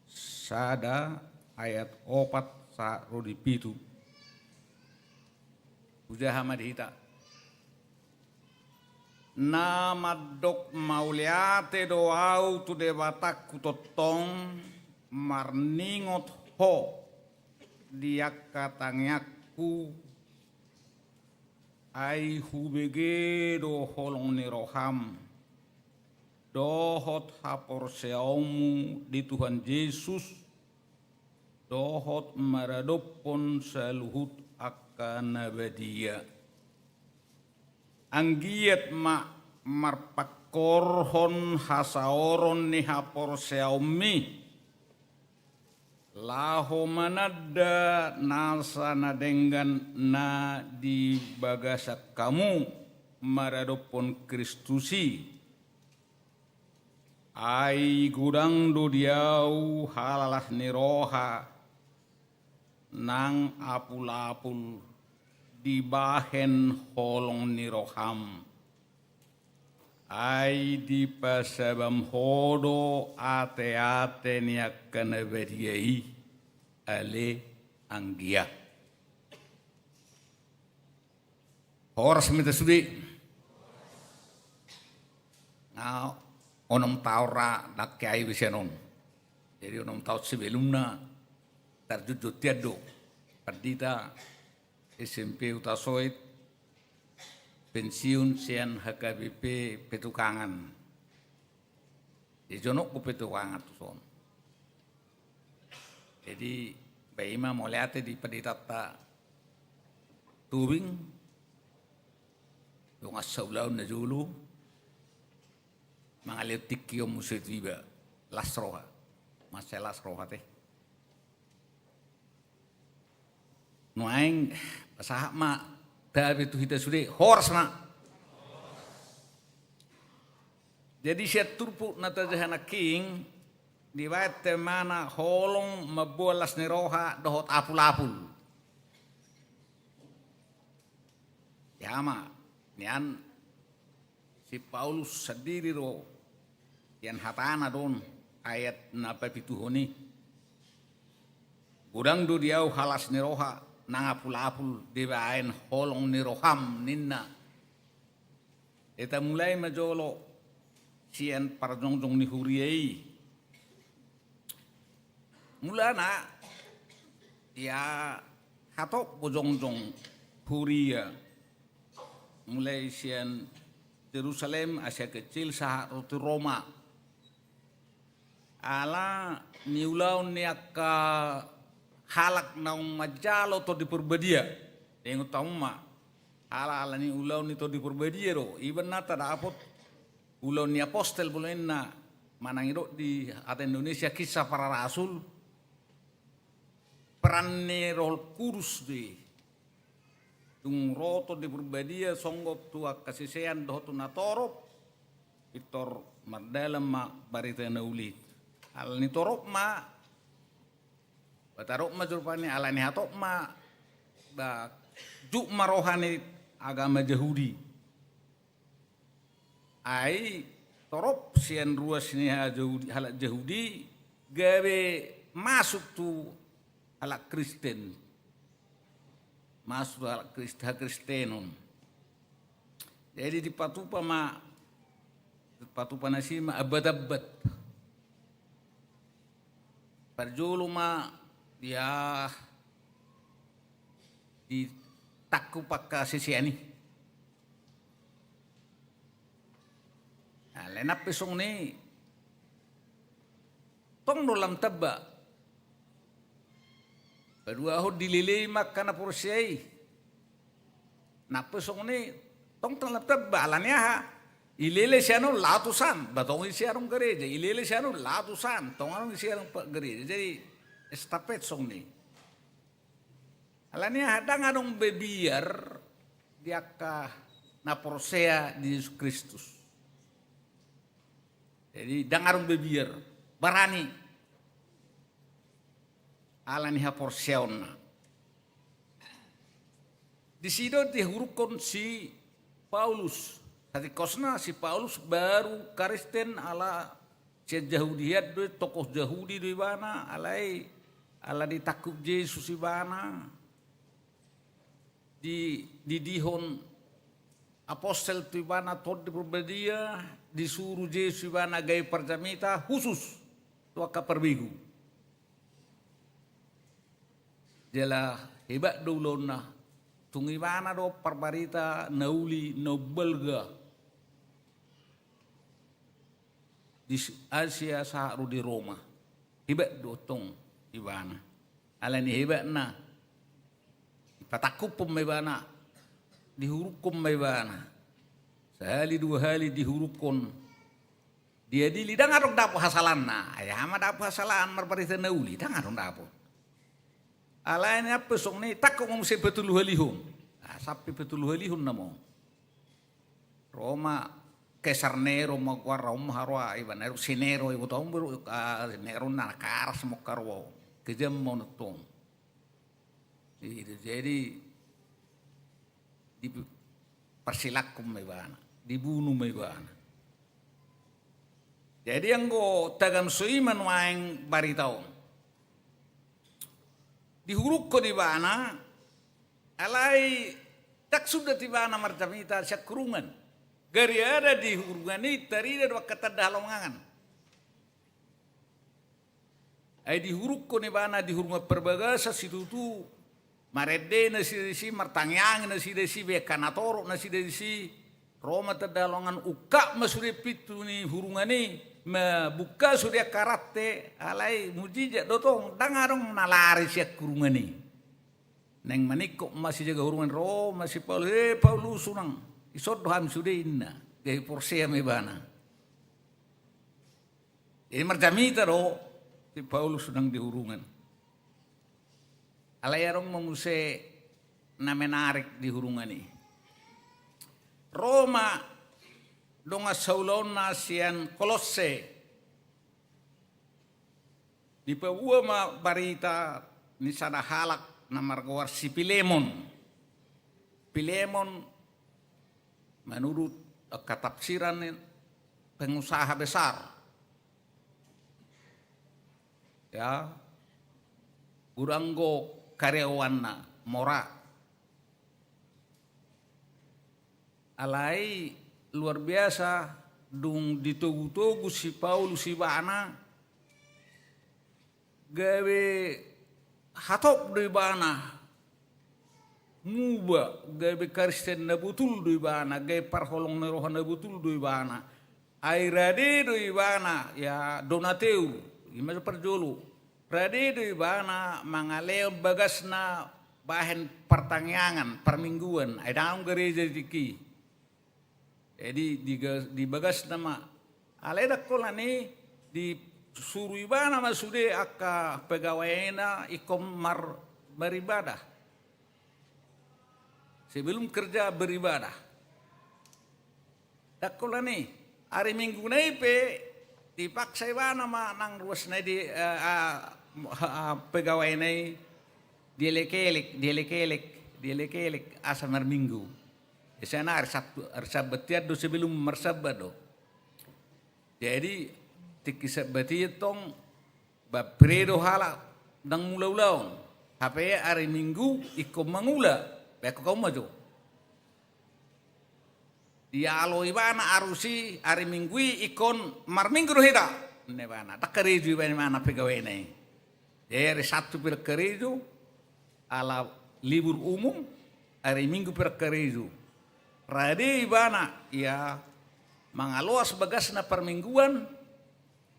[SPEAKER 7] Sada ayat 4 sa rodi pitu. Puja hamadita. Namadok mauliate doau tu dewatak kutotong marningot ho diak katangyaku ai hubege do holong ni roham dohot hapor seaumu di Tuhan Yesus dohot maradopon saluhut akan nabadia anggiat ma marpakorhon hasaoron ni hapor seaumi laho manada nasa nadenggan na di bagasak kamu maradopon Kristusi ai gudang do diau halalah niroha nang apul-apul di bahen holong niroham ai di pasabam hodo ate-ate niak kanabadiai ale anggia. Horas minta sudi. Nah, onom taura nak kiai bisanon. Jadi onom taut sebelumnya terjujut tiado. Perdita SMP utasoit pensiun sian HKBP petukangan. Di jonok ku petukangan tu son. Jadi baima moliate di peditata tubing yung asawlaw na julu mga leotikyo musitiba lasroha maselas roha teh nuaing pasahak ma dabi tu hita sude horas ma jadi siya turpu nata jahana king di wate mana holong mabualas ni roha dohot apul-apul yama nian si Paulus sendiri ro yang hatana don ayat napa pituhoni gudang do diau halas ni roha nang apul-apul di baen holong ni roham ninna eta mulai majolo sian parjongjong ni huriai mulana ya hatok bojongjong huria mulai sian Jerusalem Asia Kecil sah roti Roma ala niulau niaka halak naung majalo to di perbadia yang utama ala ni ulau ni to di perbadia ro iban nata dapot ulau ni apostel bulenna manangiro di ata Indonesia kisah para rasul peranne Roh Kudus di tung roto di perbadia songgot tua kasisean doh tu natorop Victor mardalam ma barita nauli al ni torop ma batarok ma jurpani ala ni hatok ma ba juk marohani agama Yahudi ai torop sian ruas ni halak Yahudi gawe masuk tu halak Kristen masuk halak Kristenon jadi di patupa nasi ma abad-abad parjulu ma dia di takku pakka sisiani nah lenap pesong ni tong dolam tebak berdua ho dililei makana porsiai nah pesong ni tong dolam tebak alanya ha Ilele siano latusan, batong isiarong gereja. Ilele siano latusan, tongarong isiarong gereja. Jadi estafet song ni. Alanya hadang anong bebiar diaka na prosea di Yesus Kristus. Jadi dangarong bebiar barani. Alani ha porseon na. Di sido dihurukon si Paulus. Hati kosna si Paulus baru Kristen ala si Yahudiyat do tokoh Yahudi do ibana alai ala ditakub Yesus ibana di dihon apostel tu ibana tod di berbedia disuruh Yesus ibana gay perjamita khusus tuaka perbigu. Jela hebat dulu na tungi ibana do perbarita nauli no belga di Asia saharu di Roma hebat dotong ibana alani hebat na patakupum ibana dihurukum ibana sehali dua hari dihurukon dia di lidang arong dapo hasalan na ayah ama dapo hasalan marbarita nauli dang arong dapo alani apa song ni takut ngomse betul halihum sapi betul halihum namo Roma Kesar Nero magwar Roma harwa iba Nero sinero ibu tahu baru Nero nakar semua karwo kejam monotong jadi di persilakum ibana dibunuh ibana jadi yang go tagam suiman waeng baritaon dihuruk ko di bana alai tak sudah di bana martamita siak kurungan gari ada di hurungan ini tari ada kata dalongan ai di huruk ko ni bana di hurungan perbagasa situ tu marede nasi martangyang nasi desi be kanatoro nasi desi Roma terdalongan uka masuri pitu ni hurungan ni buka sudah karate alai mujijat dotong dangarong nalari siak kurungan ni neng manikok masih jaga hurungan Roma masih Paulus sunang isod doham sudah inna gay porsea mebana ini marjamita ro si Paulus sedang di hurungan alayarong memuse na menarik di hurungan ini Roma donga saulon nasian Kolose di pewa barita ni sana halak na margawar si Pilemon menurut ketafsiran pengusaha besar ya uranggo karyawanna mora alai luar biasa dung ditugu-tugu si Paulus si bana gawe hatop di bana muba gabe Kristen na butul do ibana gabe parholong na rohan na butul do ibana airade do ibana ya Donateu ima perjolo rade do ibana mangaleo bagas na bahan pertangyangan permingguan ai dalam gereja diki jadi di bagas nama aleda kolani di suruh ibana masude aka pegawainya ikom beribadah sebelum kerja beribadah. Dakola nih, hari Minggu naipe dipaksa ibana ma nang ruas nai di pegawai nai dielek asa mar Minggu. Esana hari Sabtu do sebelum marsabado. Jadi tiki sabati tong bapredo hala dang mula-ulaon. Hape hari Minggu ikom mangula. Beko kau maju. Dia alo ibana arusi hari Minggu ikon mar Minggu rohida. Nebana tak kereju ibana mana pegawai ini. Hari Sabtu berkereju ala libur umum hari Minggu berkereju. Radi ibana ya mangaluas bagas na permingguan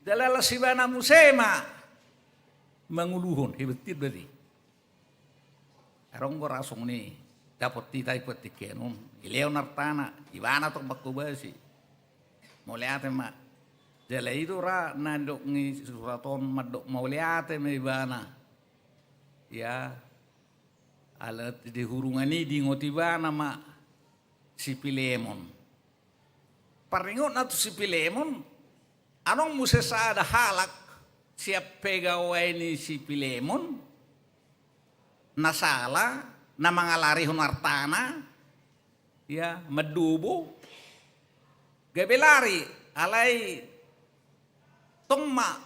[SPEAKER 7] dalala sibana musema manguluhon hebetit berarti. Arong rasong ni dapat titai petikenun ileo nartana ibana tok bakubasi Mauliate ma. Jala itu ra nandok ni suraton madok mauliate me bana. Ya. Alat di hurungani di ngotibana ma si Pilemon. Paringot na to si Pilemon. Anong musesa ada halak siap pegawai ni si Pilemon? Nasala na mangalari hunartana. Ya, medubo. Gabe lari alai tongma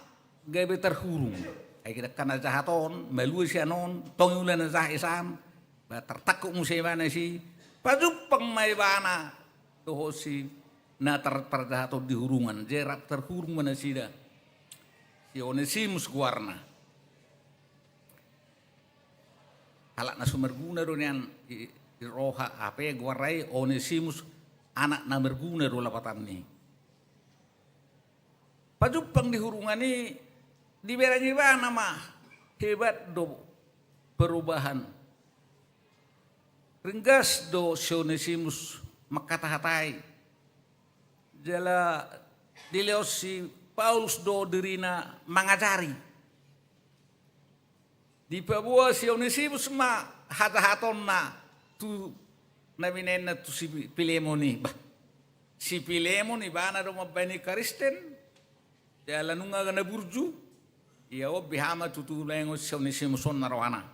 [SPEAKER 7] gabe terhurung. Ay kita kana jahaton, malu siya non, tongulan na jahisan, ba tertakuk musibana si pajupang may bana toho si na terjahaton di hurungan, jerak terhurung mana sida. Si Onesimus guarna. Halak na sumerguna donian roha apa guarai Onesimus anak na merguna do lapatan ni. Pajupang di hurungan ni di berangi bana mah hebat do perubahan. Ringgas do Onesimus makata-hatai. Jala dileos si Paulus do dirina mangajari. Di pabua si Onesimus ma hata-haton na tu nabinen na tu si Pilemon ni. Si Pilemon ni bana do mabani Kristen. Jala nunga gana burju. Iya o bihama tutulengo si Onesimus on narohana.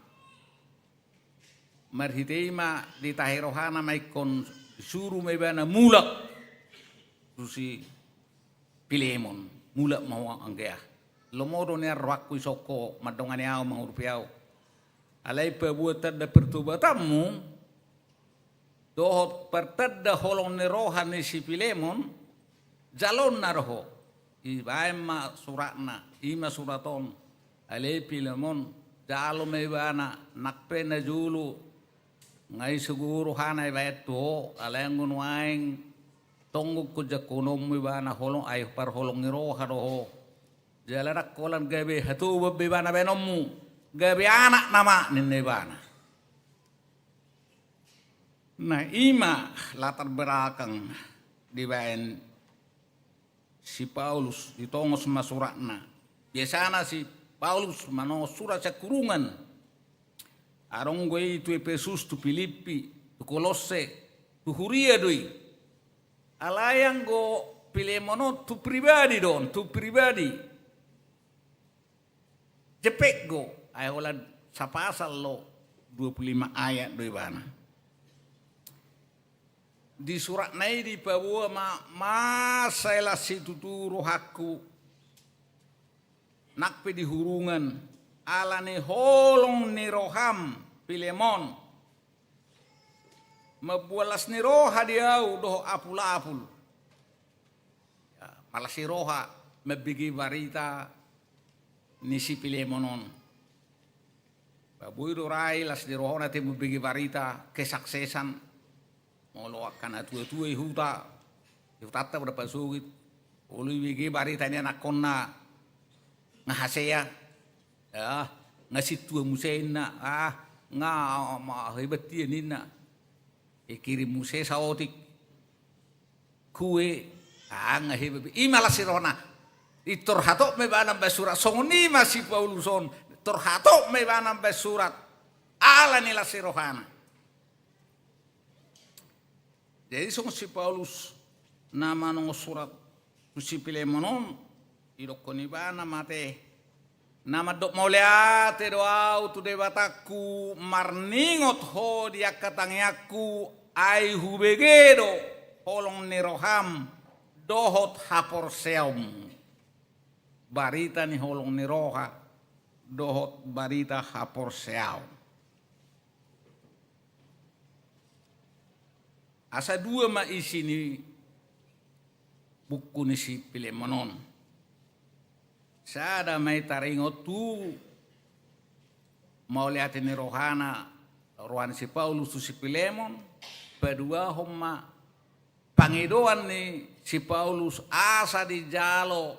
[SPEAKER 7] Marhitei ma di tahirohana maikon suruh may bana mulak. Tu si Pilemon mulak mau anggea. Lomodo ni arwakku isoko madongani au mangurupiau. Alai perbuatan da pertobatamu. Dohot pertadda holong ni rohan ni si Pilemon, jalon na roho. Ibaim ma suratna, ima suraton. Ale Pilemon, jalo may bana, nakpe na julu. Ngay siguro hanay bayat to, alayang gunwaing, tonggog ko jakunom may bana holong, ay par holong ni roha roho. Jalarak kolan gabi, hatubab may bana benomu. Gabi anak nama ninay bana. Nah ima latar belakang dibayan si Paulus ditongos sama suratna. Biasanya si Paulus mano surat sa kurungan. Arong gue tu Efesus tu Filipi tu Kolose tu Huria doi. Alayang go Pilemono tu pribadi don tu pribadi. Jepek go ayolah sapasal lo 25 ayat doi bana. Di surat nai di bawah masalah si tuturu hakku nakpe di hurungan ala ni holong ni roham Pilemon mabualas ni roha diau doh apul-apul ya, malah si roha mebigi barita ni si Pilemonon babui dorai las di roha nate mebigi barita kesaksesan molo akan atu-atu huta tata berapa sugit ulu wigi bari tanya nakonna ngahasea ya ngasih tua musena nga ma hebat dia nina kirim muse saotik kue ngahebat imala sirona itorhatok me banam basurat songoni masih Pauluson torhatok me banam basurat ala nila sirohana. Jadi si Paulus nama nong surat si Pilemonon idokoni bana mate nama dok mauliate doau tu debataku marningot ho dia katangiaku ai hubegedo holong niroham dohot haporseum barita ni holong niroha dohot barita haporseum. Asa dua ma isi ni buku ni si Pilemonon. Sada may taringot tu mau lihat ni rohana si Paulus tu si Pilemon. Kedua homa pangidoan ni si Paulus asa di jalo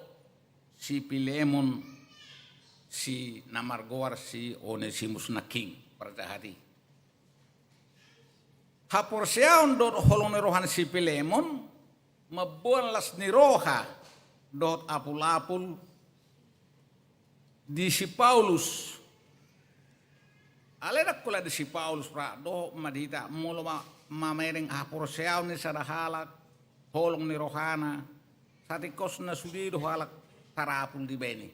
[SPEAKER 7] si Pilemon si namargoar si Onesimus na king percahati. Haporseaon dot holong rohan si Pilemon mabuanlas ni roha dot apul-apul di si Paulus. Aledak kula di si Paulus pra do madita mulo mamereng apur seaw ni sadahalak holong ni rohana satikos na sudido halak tarapul di beni.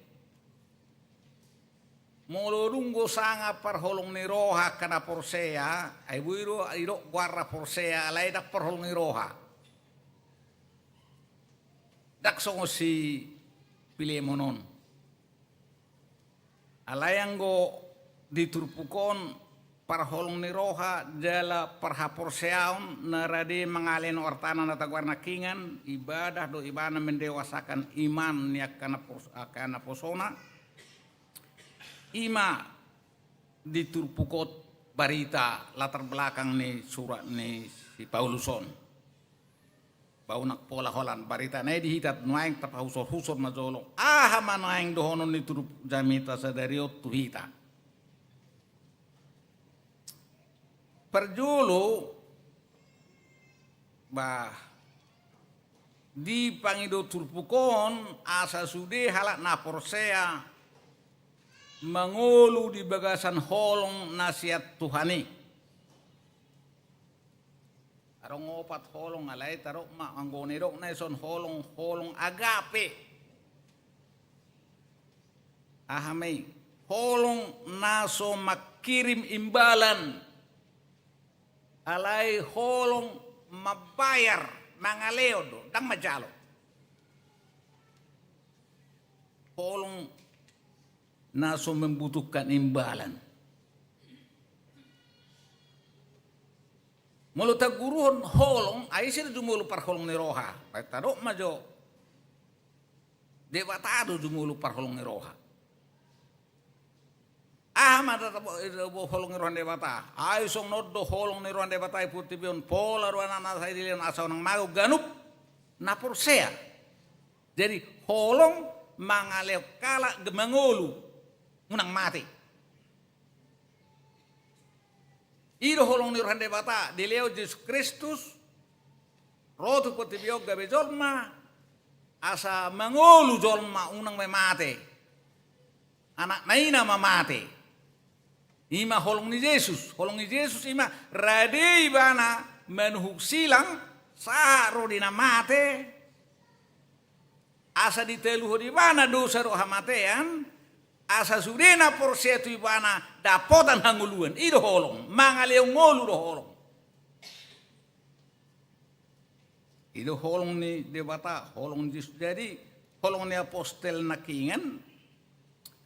[SPEAKER 7] Mulo runggo sanga par holong ni roha kana porsea ay buiro iro guarra porsea alay dak par holong ni roha. Dak songo si Pilemonon. Alayang go diturpukon par holong ni roha jala par haporseaon narade mangalen ortana na tagwarna kingan ibadah do ibana mendewasakan iman ni akana posona ima diturpukot barita latar belakang ni surat ni si Pauluson baunak pola holan barita na dihitat nuaing tapahusor-husor majolo ahama nuaing dohonon ni turup jamita sadariot tuhita perjulu bah di pangido turpukon asa sude halak na porsea mengulu di bagasan holong nasihat Tuhani. Arong opat holong alay tarok ma anggonirok na ison holong agape. Ahamay holong naso makirim imbalan. Alay holong mabayar mangaleodo dang majalo. Holong naso membutuhkan imbalan. Mulu taguruhon holong, ay sila jumulu par holong ni roha. Ay tarok majo, debatado jumulu par holong ni roha. Mata tabo holong ni roha debata. Ay song noddo holong ni roha debata ay putih bion pola roha nana say dilihan asaw ng mago ganup na porsea. Jadi holong mangalew kala gemangulu. Unang mati. Iro holong ni rande bata dileo Yesus Kristus rotu poti biog gabe jolma asa mangolu jolma unang may mati. Anak naina mamati. Ima holong ni Yesus ima rade ibana menuhuk silang sa ro dinamate asa ditelu di bana dosa ro hamatean asa sudena porsetu ibana dapotan hanguluan ido holong mangaleong ngolu do holong ido holong ni debata holong Yesus jadi holong ni apostel nakingan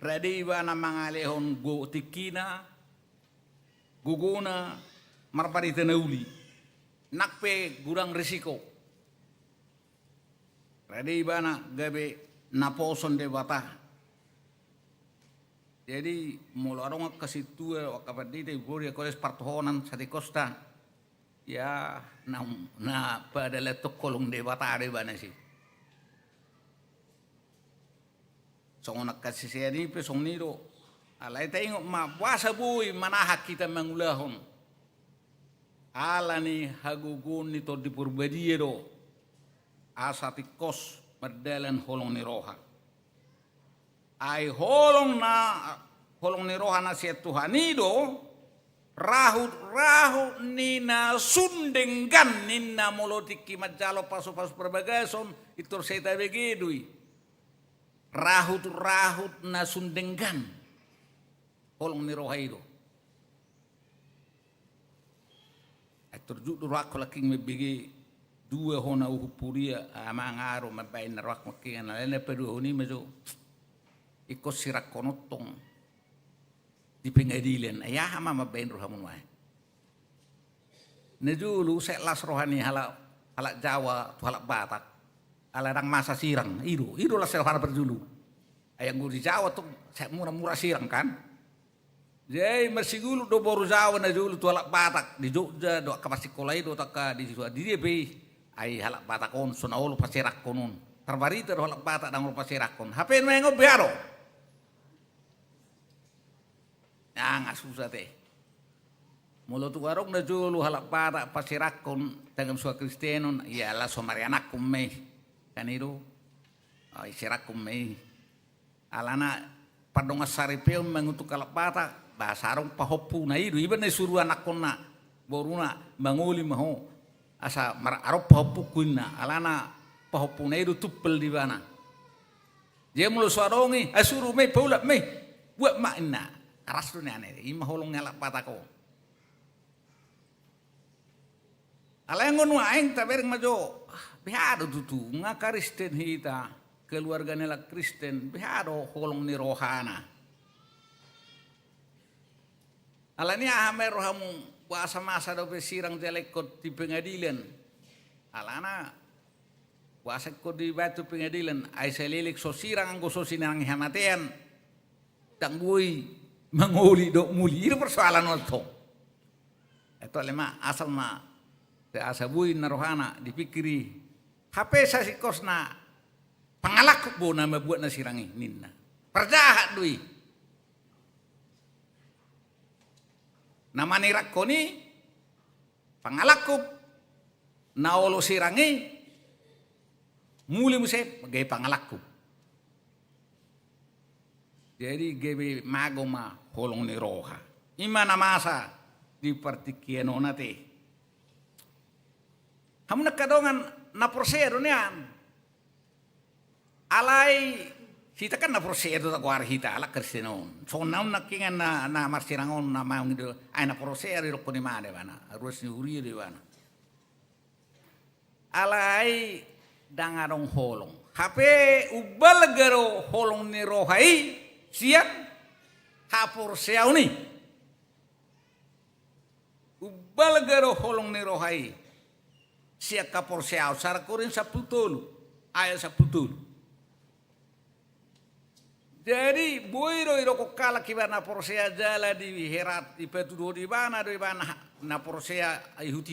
[SPEAKER 7] radi ibana mangalehon go tikina guguna marparita nauli nakpe gurang risiko radi ibana gabe naposon debata. Jadi mulu orang kasih tua kapan dia boleh koles partohonan sati costa ya na pada letok kolong debata ada bana sih. Song nak kasih saya ni pesong ni do. Alai tengok ma puasa bui manahak kita mengulahon. Ala ni hagugun ni to dipurbadi do. Asati kos berdalan holong ni roha. Ay holong ni roha na siya Tuhani do rahut ni na sundenggan ni na molotiki majalo paso-paso perbagason itur seta begedui rahut na sundenggan holong ni roha itu atur judu rak laking mebege dua hona uhupuria amangaro mabain rak makingan alena pedu honi majo ikut sirak konotong di pengadilan ayah mama bain rohamun wae nejulu selas rohani halak Jawa tu halak Batak alarang masa sirang ido lah selfar berjulu ayang guru di Jawa tuh saya murah sirang kan jadi mersigulu do boru Jawa nejulu tu halak Batak di Jogja do kapasikolai do taka di situ di dia be ay halak Batak on sonaolo pasirak konon terbarita do halak Batak dang pasirak kon hape mengo biaro. Nggak susah teh. Mulu tu warung na julu halak para pasirakon tangam suwa Kristenon ya la somarianak kumme kaniru ay sirak kumme alana padonga saripeo mengutuk kalapata basarong pahopu na idu iban na suruh anak kona boruna manguli maho asa mar arop pahopu kunna alana pahopu na idu tuppel di bana dia mulu suarongi asuru me paula me buat makna aras tu ane ima holong ngalak patako alengon waeng tabereng majo behado tutu nga Kristen hita keluarga nela Kristen behado holong ni rohana alani ahamer rohamu puasa masa do sirang jelekot di pengadilan alana puasa ko di batu pengadilan ai selilik so sirang anggo so sinang hamatean tang bui mangoli do muli itu persoalan waktu itu lema asal ma asa bui narohana dipikiri HP sa si kosna pangalak bo na mabuat na sirangi ninna perjahat dui namani rakoni pangalakup naolo sirangi muli musep gay pangalakup jadi gebe magoma holong ni roha imana masa di partikiano nate hamu nakadongan na prosedo niyan alay kita kan na prosedo ta kuar hita ala Kristenon so naun nakingan na marsirangon na maung itu ay na prosedo ro koni made bana arus ni uri de bana alay dangarong holong hape ubal garo holong ni rohai siap hapur seauni ubal garo holong ni rohai siap kapur seau sarakurin saputulu ayat saputulu jadi boiro iro kokala kibana porsea jala di herat di petudo di bana na porsea ihut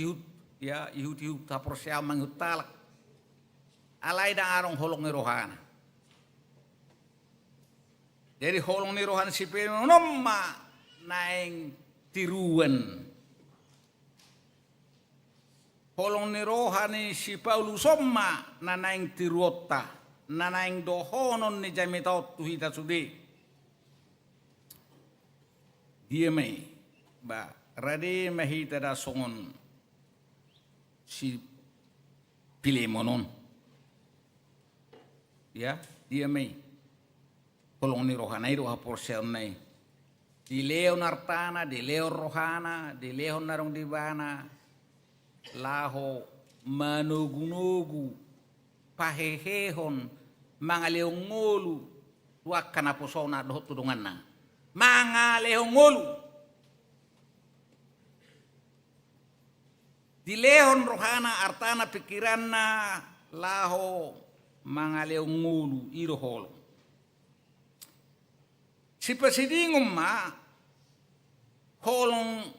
[SPEAKER 7] ya ihut ta porsea mangutalak alai da arong holong ni rohana jadi holong ni rohana si penomma naeng tiruan holong ni rohani si Paulus somma nanaing tiruotta nanaing dohonon ni jamitot tuhita sudi dia mai ba rade mahita da songon si Pilemonon ya dia mai holong ni rohana itu haporseon nai di leon artana di leon rohana di leon narong di bana laho manugunugu pahehehon mangaleong ngolu wakana posona dohot tudunganna mangaleong ngolu di lehon rohana artana pikiranna laho mangaleong ngolu iro holo si pasidingum ma holong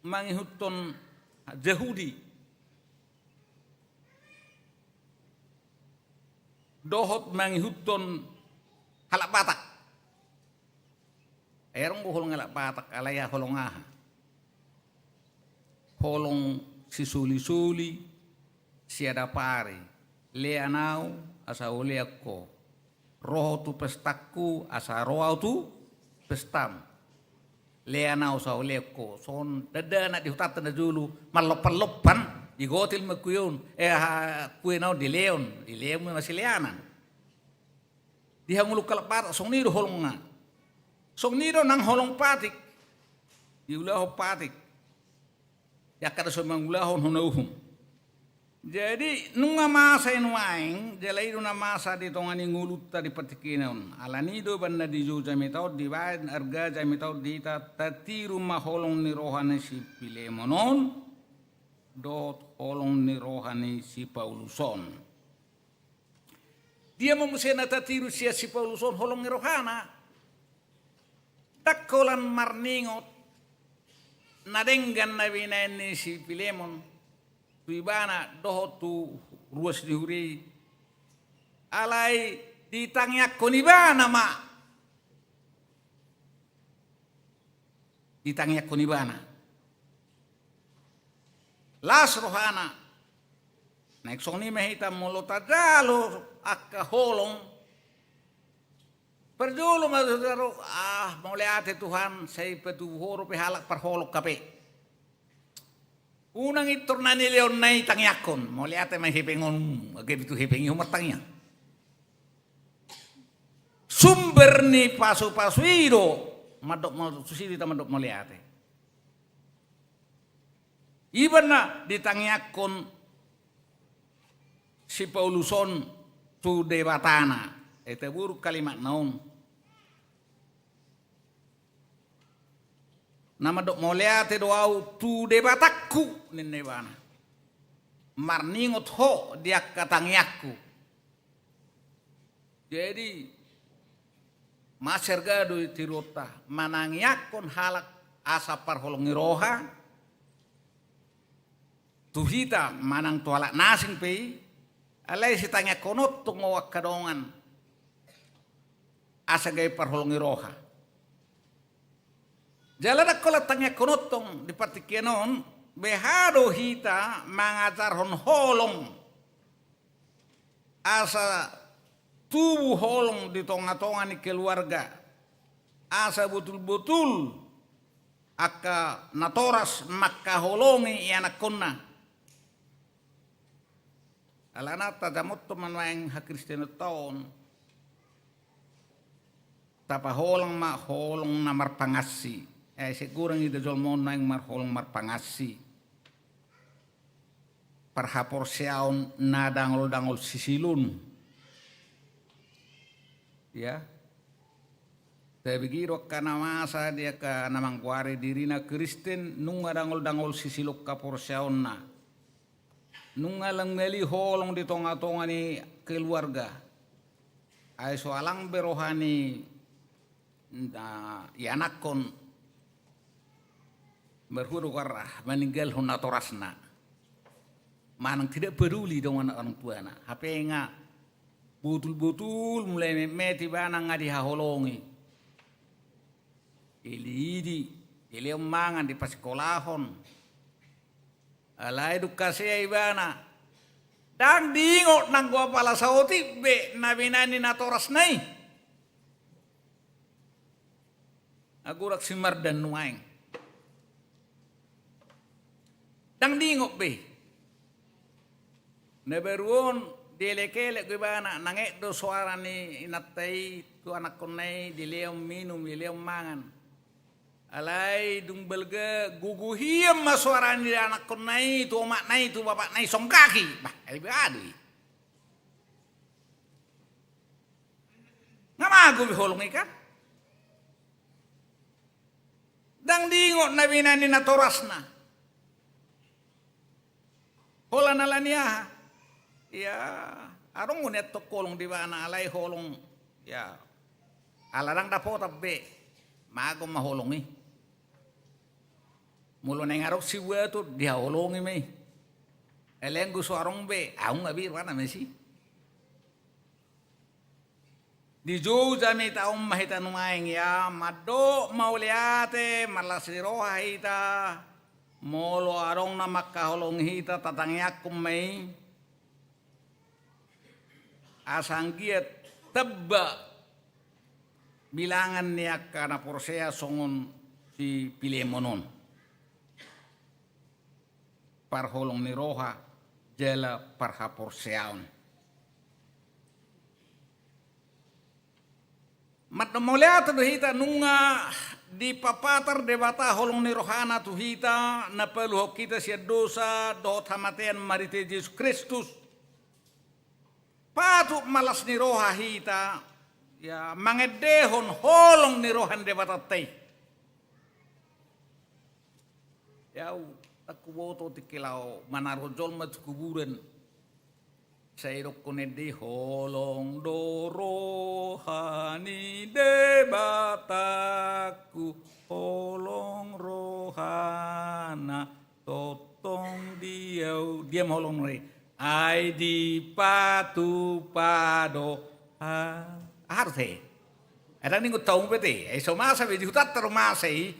[SPEAKER 7] mangihuton Yahudi dohot mangihuton halak batak erong holong halak batak alaya holong aha holong si suli-suli siada pare leanau asa oleakko roho tu pestaku asa roho tu pestam leanau sa oleakko son dadana di hutat na julu malopan-lopan digotil makuyon kuenau di leon masih leanan dihangulu kalapata song nido holong nga song nido nang holong patik diulaho patik yakada so mangulahon honauhum jadi nunga masa inuaing jalai na masa di tongani ngulut tadi patikinon alanido banda di juja metau di bayan arga jametau di tatiru maholong ni rohani si Pilemonon dot holong ni rohani si Pauluson dia memusena tatiru si Pauluson holong ni rohana takkolan marningot nadenggan nabina ni si Pilemon tuibana dohotu ruas dihuri alai ditangyak konibana ma ditangyak konibana las rohana. Naik soni mahita mulut adalo akka holong. Perjulu madudaro mauliate Tuhan saya petuhoro pehalak perholok kape. Unang itor na nileon na itangyakon. Mauliate may hipengon agabitu hipengi humatangya. Sumber ni pasu-pasu iro madok susili ta madok mauliate. Iban na ditangyakon si Pauluson tu debatana. Itu buruk kalimat naon. Nama dok moleate doau tu debatakku ninebana. Marningot ho dia katangyaku. Jadi maser gado tirota manangyakon halak asa parholongi roha. Tuhita manang tualak nasing pei. Alay si tanya konot tong ngawak kadongan. Asa gay parholongi roha. Jalada kola tanya konot tong di patikianon. Behado hita mangajarhon holong. Asa tubuh holong di tonga-tonga ni keluarga. Asa betul-betul aka natoras makka holongi anak konna. Alana tadamot teman maeng hak Kristen taon. Tapa holong namar pangasi. Sigurang ida jolmon maeng holong mar pangasi. Perhapor siaon na dangol sisilun. Ya. Saya begiro kana masa dia ka namang kuare dirina Kristen nunga dangol sisiluk kapor siaon na. Nunga lang meli holong di tonga-tonga ni keluarga. Ay soalang berohani yanakon berhuru karah meninggal hona torasna. Manang tidak peduli dengan orang tuana. Hape nga betul-betul mulai meti bana nga dihaholongi. Ili mangan di pasekolahon. Ala edukasi ibana. Dang dingot nang gua pala sauti be nabinani natoras nai. Agurak simar dan nuaing. Dang dingot be. Neberuon dilekele gue bana nangek do suara ni inatai tu anak konai dileom minum dileom mangan. Alai dung belga guguhiem ma suara ni anak konai tu omak nai tu bapak nai songkaki. Bah, lebih adui. Ngamagu biholong ikan. Dang dingot na binani na torasna. Hola nalaniah. Ya, arong unet to kolong di bana alai holong. Ya, alarang dapo tabe. Mago maholongi. Mulo neng arok siwa tu dia holongi me. Eleng gu suarong be, aung ngabir mana mesi. Di jauh jami taum mahita numaing ya, mado mauliate malasiroha hita. Molo arong na makkaholong hita tatangyakum me. Asanggiat tebak bilangan niya kana porsea songon si Pilemonon. Parholong ni roha jela parha porseaon. Mat molia tu hita nunga di papatar debata holong ni rohana tu hita na peluh kita sia dosa dot hamatean marite Yesus Kristus. Patu malas ni roha hita ya mangedehon holong ni rohan debatatay. Yau aku boto tikilau manarojol mat kuburan. Saya rokonede holong do rohani debataku holong rohana totong diam holong re. Ai di patu pado harus ada nih tahu bete somasa be di hutat termasai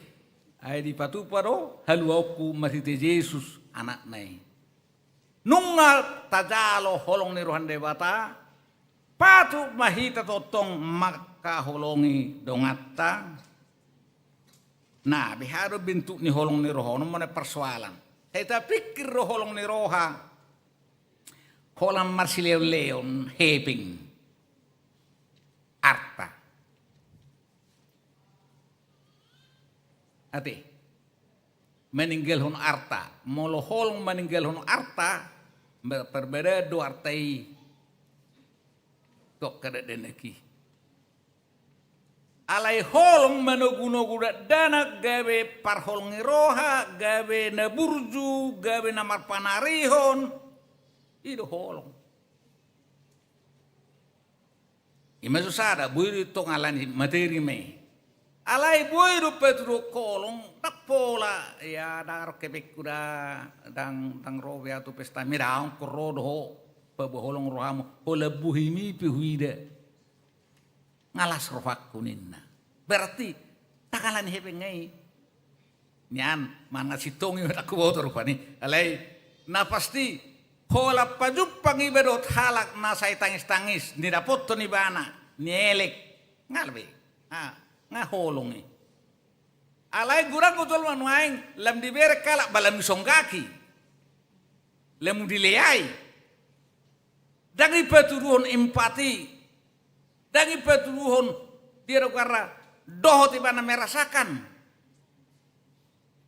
[SPEAKER 7] ai di patu pado halu aku marite Yesus anak nai. Nungal tajalo holong ni rohan debata, patu mahita totong maka holongi dongata. Nah, biharo bentuk ni holong ni roha, mana persoalan. Kita pikir holong ni roha, holang marsileon heping, arta. Ati, meninggal hon arta, molo holong meninggal hon arta, berbeda dua artai tok kada deneki alai holong manoguno-guna dana gawe parholong roha gawe na burju gawe na marpanarihon itu holong ima susada buiri tong alani materi me alai buiru petro kolong tak pola ya dar kebek kuda dang robe atau pesta mirang korodo peboholong rohamu hola buhimi pihuida ngalas rohak kuninna berarti takalan hepengai nyan mana sitongi aku bawa rupani alai na pasti hola pajupang ibadot halak na say tangis-tangis ni dapot to ni bana ni elek ngalbe ngaholong alay gurang ko tol manuaing lam dibere kala balam songgaki lam dileai dangi peturuhon empati dangi peturuhon diro karra doho tibana merasakan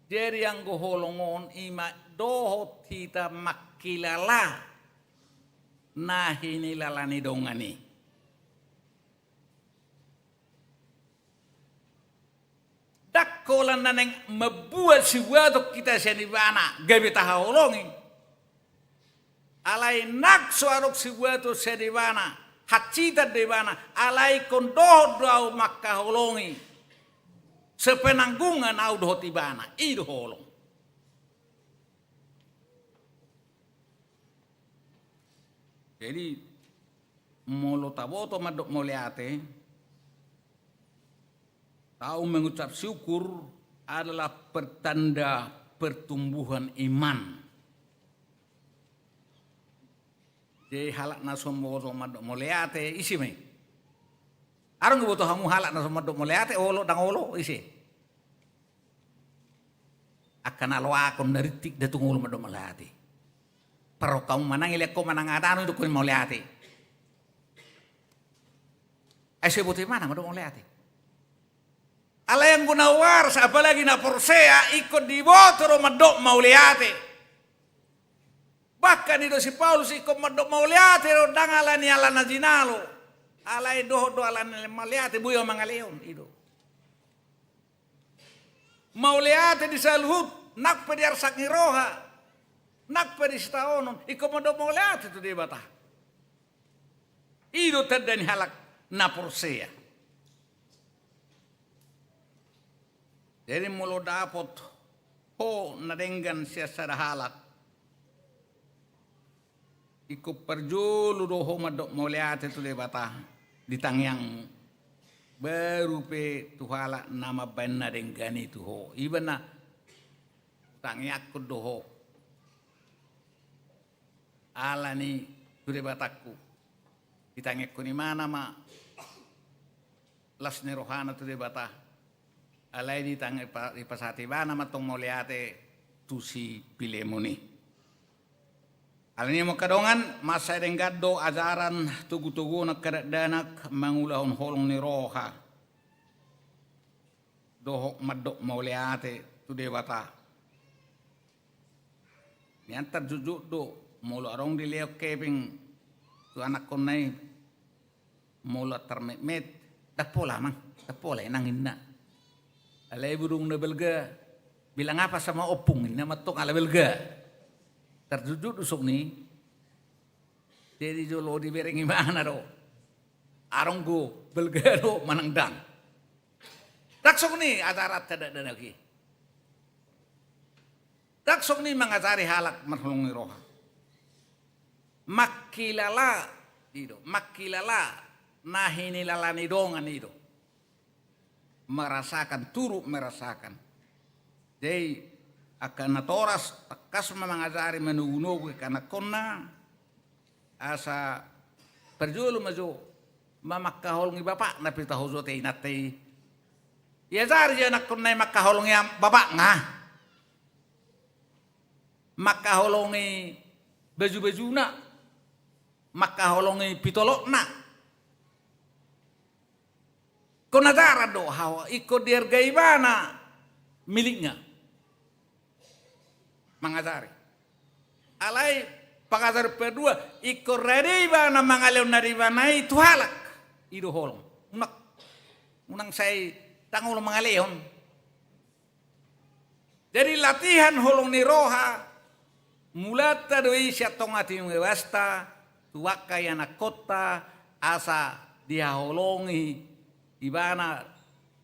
[SPEAKER 7] jadi yang goholongon ima doho tita makilala nahini lalani dongani kolan naneng membuat sesuatu kita senibana gabi taholongi alai nak suarok sesuatu senibana hacita debana alai kondoh dau makka holongi sepenanggungan au doh tibana itu holong jadi molo taboto madok moleate tahu mengucap syukur adalah pertanda pertumbuhan iman. Jadi halak nasom boso madok moleate isi me. Arang butuh hamu halak nasom madok moleate olo dang olo isi. Akan alo akon dari tik datung olo madok moleate. Pero kamu manang ilek ko manang adano itu kun moleate. Ai sebuti mana madok moleate. Ala yang guna wars apalagi na porsea ikut di botoro madok mauliate. Bahkan itu si Paulus ikut madok mauliate ro dangalani ala najinalo. Ala do ala mauliate buyo mangaleon itu. Mauliate di saluhut nak pediar sakniroha. Nak pedi staonon ikut madok mauliate itu di bata. Itu terdani halak na porsea. Jadi mulu dapot nadenggan siasada halak. Iku perjulu doho madok moliate tu debata ditangyang baru pe tu halak nama ban nadenggan itu ho. Ibana tangyak ku doho. Ala ni tu debataku. Ditangyak ku ni mana ma las nerohana tu debata. Alai di tangi di pasati bana matong moliate tusi pilemuni. Alani mo kadongan masa denggado ajaran tugu-tugu nak kadadanak mangulahon holong ni roha. Dohok madok moliate tu dewata. Niantar jujuk do mulu arong di leok keping tu anak konai mulu termet dapola mang dapola nangin na. Alai burung na belga bilang apa sama opung ini nama tok ala belga terjujut usuk ni jadi jolo diberengi mana do arong go belga do manangdang taksok ni ajarat tidak ada lagi taksok ni mengajari halak merhulungi roha makilala nahini lalani dongan itu merasakan turut merasakan. Jadi akan natoras takas mamangazari manugunog kana konna asa perjulo majo mamakahol ngi bapak na pitahozo te inate yazar ya nak konna makahol ngi bapak nga makahol ngi baju-bajuna makahol ngi pitolokna konadara do hawa iko dirgai bana miliknya mangazari alai pangazar kedua iko rediba na mangalew na riba na itu halak ido holong unang say tangul mangaleon jadi latihan holong ni roha mulata doi siatong ati ngewasta tuwaka yana kota asa dia holongi ibana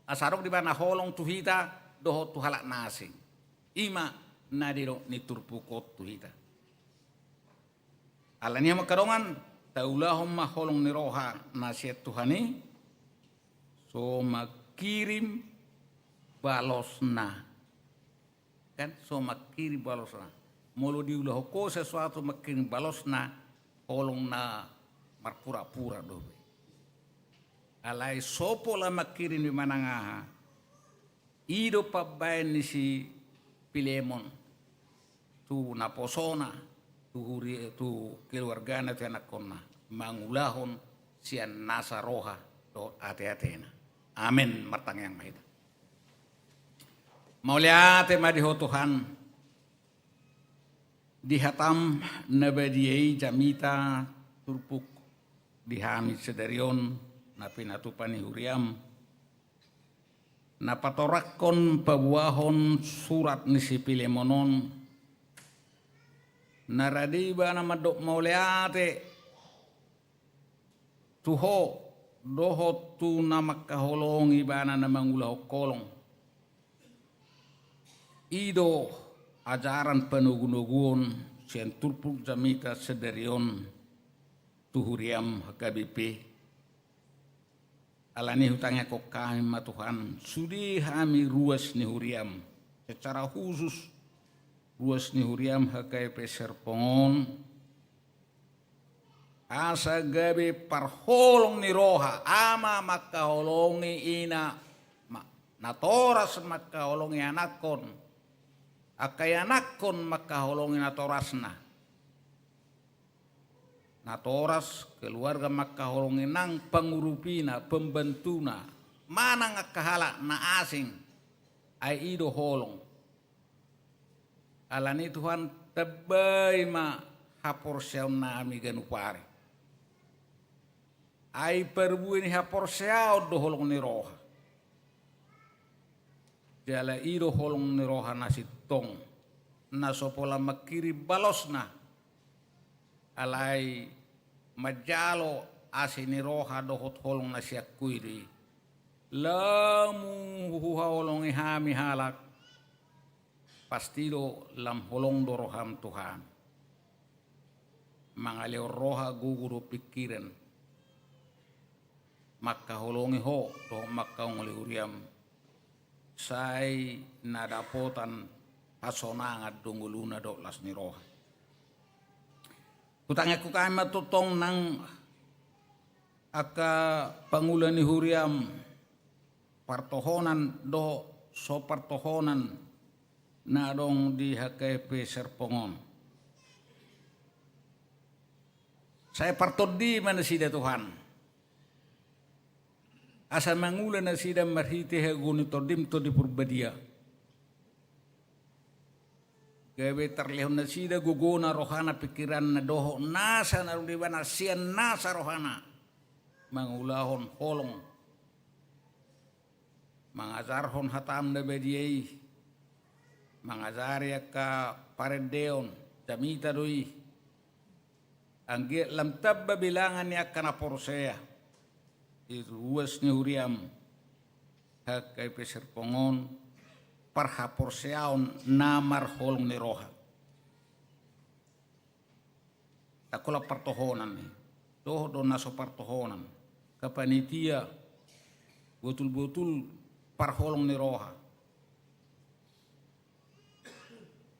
[SPEAKER 7] asarok di bana holong tuhita doho tuhalak nasing ima nadiro ni turpukot tuhita alania makarongan taulahum maholong ni roha nasihat Tuhani so makirim balosna kan so makirim balosna molo diulah ko sesuatu makirim balosna holong na marpura-pura do alai sopo la makirim di manangaha ido pabain ni si Pilemon tu naposona tu keluargana tu anak konna mangulahon sian nasa roha do ate-atena amin martang yang mahita mauliate madiho Tuhan dihatam nabadiai jamita turpuk dihamid sedarion napinatupani huriam napatorakon pabuahon surat nisi Pilemonon naradiba nama dok mauleate tuho doho tu nama kaholong ibana nama ngulah kolong ido ajaran penugun-nugun sian turpuk jamita sedarion tuhuriam HKBP alani hutangnya kok kami ma Tuhan sudi kami ruas ni huriam secara khusus ruas ni huriam HKBP Serpongon asa gabi parholong ni roha ama makaholongi ina natoras makaholongi anakon akay anakon makaholongi natorasna natoras keluarga makaholongi nang pangurupina pembentuna manang akahala na asing ay ido holong alani Tuhan tebay ma haporsiaw na ami ganupari ay perbuin haporsiaw do holong ni roha jala ido holong ni roha nasitong nasopola makiri balosna alai majalo asini roha dohot holong na siya kuiri lamu huha holong ihami halak pastido lam holong doroham Tuhan mangaleo roha guguro pikiran maka holongi ho do maka ngoli uriam sai nadapotan pasonangat donguluna do las ni roha kutangnya ku kami matutong nang aka pangulan ni huriam partohonan do so partohonan na dong di HKBP Serpongon saya partodi mana sida Tuhan asa mangulan na sida marhite haguni todim to di purbadia gawe terlehon na sida gugona rohana pikiran na doho nasa na rundibana sian nasa rohana mangulahon holong mangazarhon hatam na bediai mangazari ka parendeon jamita doi angge lam tabba bilangan ni akana porsea iruas ni huriam HKBP Serpongon parha porseaon namar holong ni roha takola partohonan ni doh do naso partohonan kapanitia betul-betul parholong ni roha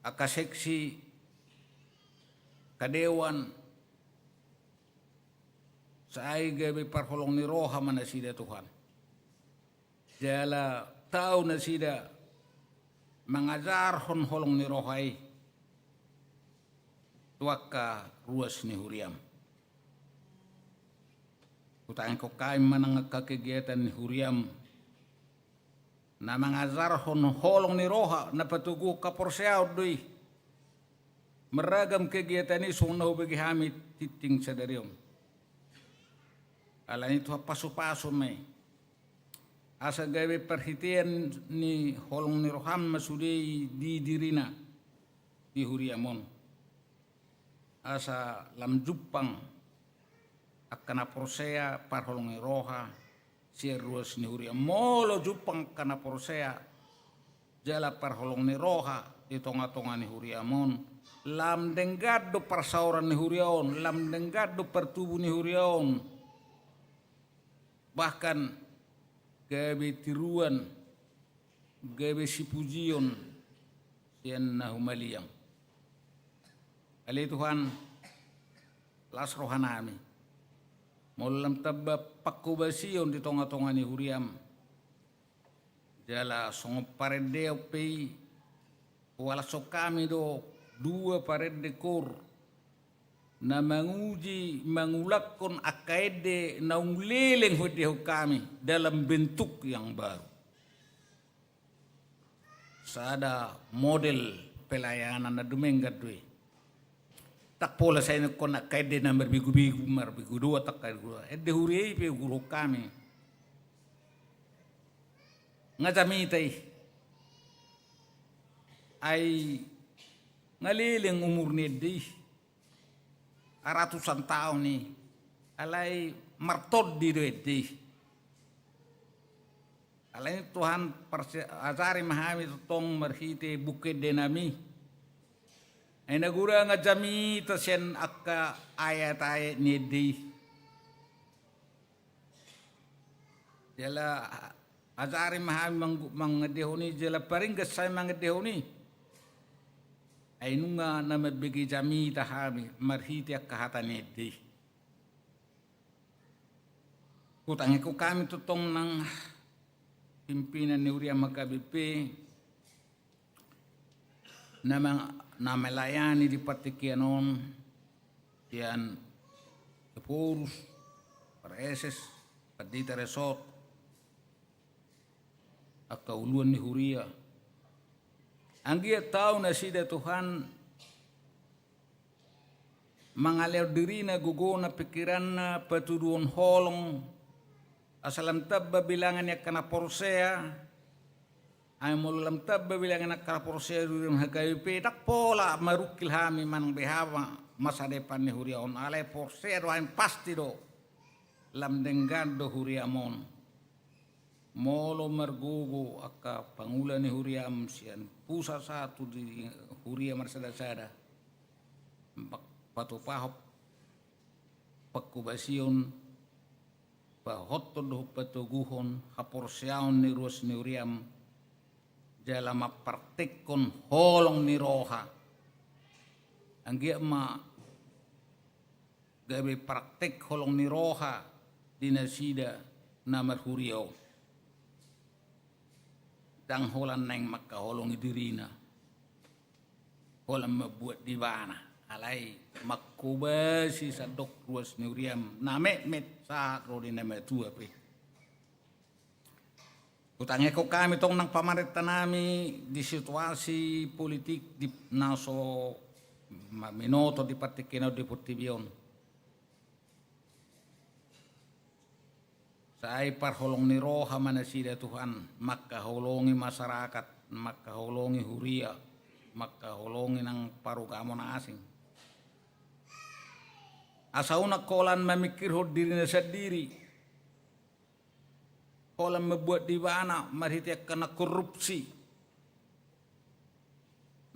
[SPEAKER 7] akaseksi kadewan sai gabe parholong ni roha mana sida Tuhan. Jala tahu na sida mengajar holong ni rohai tuaka ruas ni huriam. Kutang ko kay manang kegiatan ni huriam na mengajar holong ni roha na patugu kaporseaw doi. Meragam kegiatan ini sunau bagi hamid titing sadariom. Alain itu pasu-pasu me. Asa gawe perhatian ni holong ni roham masudi di dirina di huriamon. Asa lam jupang akana prosea par holong ni roha sierus ni huriam. Molo jupang kana prosea jala par holong ni roha di tonga-tonga ni huriamon. Lam denggado persauran ni huriaon, lam denggado pertubuh ni huriaon. Bahkan gawe tiruan, gawe sipujion sian nahumaliang. Ali Tuhan las rohanami. Mulam tabba pakubasion di tonga-tonga ni huriam. Jala songo paredeo pei wala sokami do dua parede kor na menguji mengulakkan akaide na ungleleng hodiho kami dalam bentuk yang baru. Sada model pelayanan na dumenggadwe. Tak pola saya nak kona akaide na merbigu-bigu merbigu dua tak kaide dua. Ede huriai pe guru kami. Ngajamitai ay ngalileng umur nedi ratusan tahun ni alai martod di redi alai Tuhan azari mahami tong merhite bukit denami ena gura ngajami tasyen akka ayat-ayat nedi jala azari mahami mangedehoni jala paring gasay mangedehoni ainunga na mabigi jami tahami marhiti akahatanedi. Kutangi ko kami tutong ng pimpinan ni Uriam Magabipe na melayani di Patikianon yan Epurus, Pareses, Padita Resort at kauluan ni Huria. Ang dia tahu na sida Tuhan mangalaw diri na gugo na pikiran na patuduon holong asalam tabba bilangan niya kana porsea ay mululam tabba bilangan na kana porsea durim hagayupe tak pola marukil hami manang behawa masa depan ni huriaon alay porsea doain pasti do lam denggado huriamon. Molo mergugo aka pangulan ni huriam sian pusat satu di huriam marsada-sada patupahop pakubasion pahotod patuguhon haporsiaon ni ruas ni huriam jala mapraktikon holong ni roha anggia ma gabe praktik holong ni roha dinasida namar huriau dang holan neng maka holong dirina holan mabuat di bana alai makubasi sa dok ruas ni huriam na met sa rodi na metua pe utangnya ko kami tong nang pamarita nami di situasi politik di naso minoto di Patikino di Portibion Sai parholong ni roha mana sida Tuhan maka holongi masyarakat maka holongi huria maka holongi nang parugamon asing asauna kolan memikir diri sendiri kolan membuat di mana marhitiak kena korupsi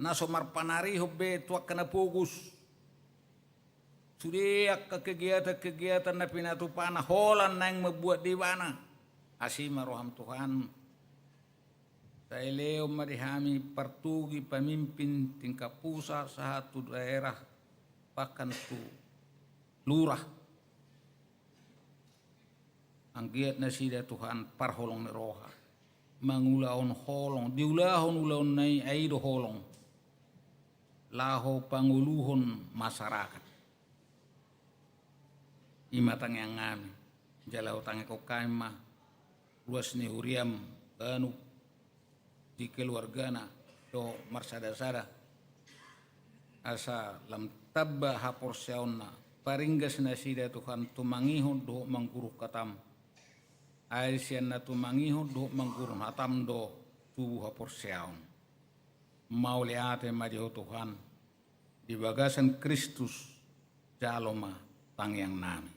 [SPEAKER 7] nasomar panari hobbe tuak kena fokus sudiak ke kegiatan na pinatupana holan nang membuat di mana asima roham Tuhan Taileo marihami pertugi pemimpin tingkat pusat satu daerah bahkan tu lurah. Anggiat nasida Tuhan parholong neroha. Mangulaon holong, diulahon ulaon nai aido holong. Laho panguluhon masyarakat. Imatang yang ngami. Jalau tangi ko kaima. Ruas ni huriam banu di keluargana do marsada-sada asa lam tabba hapor seonna paringgas nasida Tuhan tumangihon do mangguruh katam aisian na tumangihon do mangguruh hatam do tubuh hapor seon mau liate majo Tuhan di bagasan Kristus jaloma tangyang nami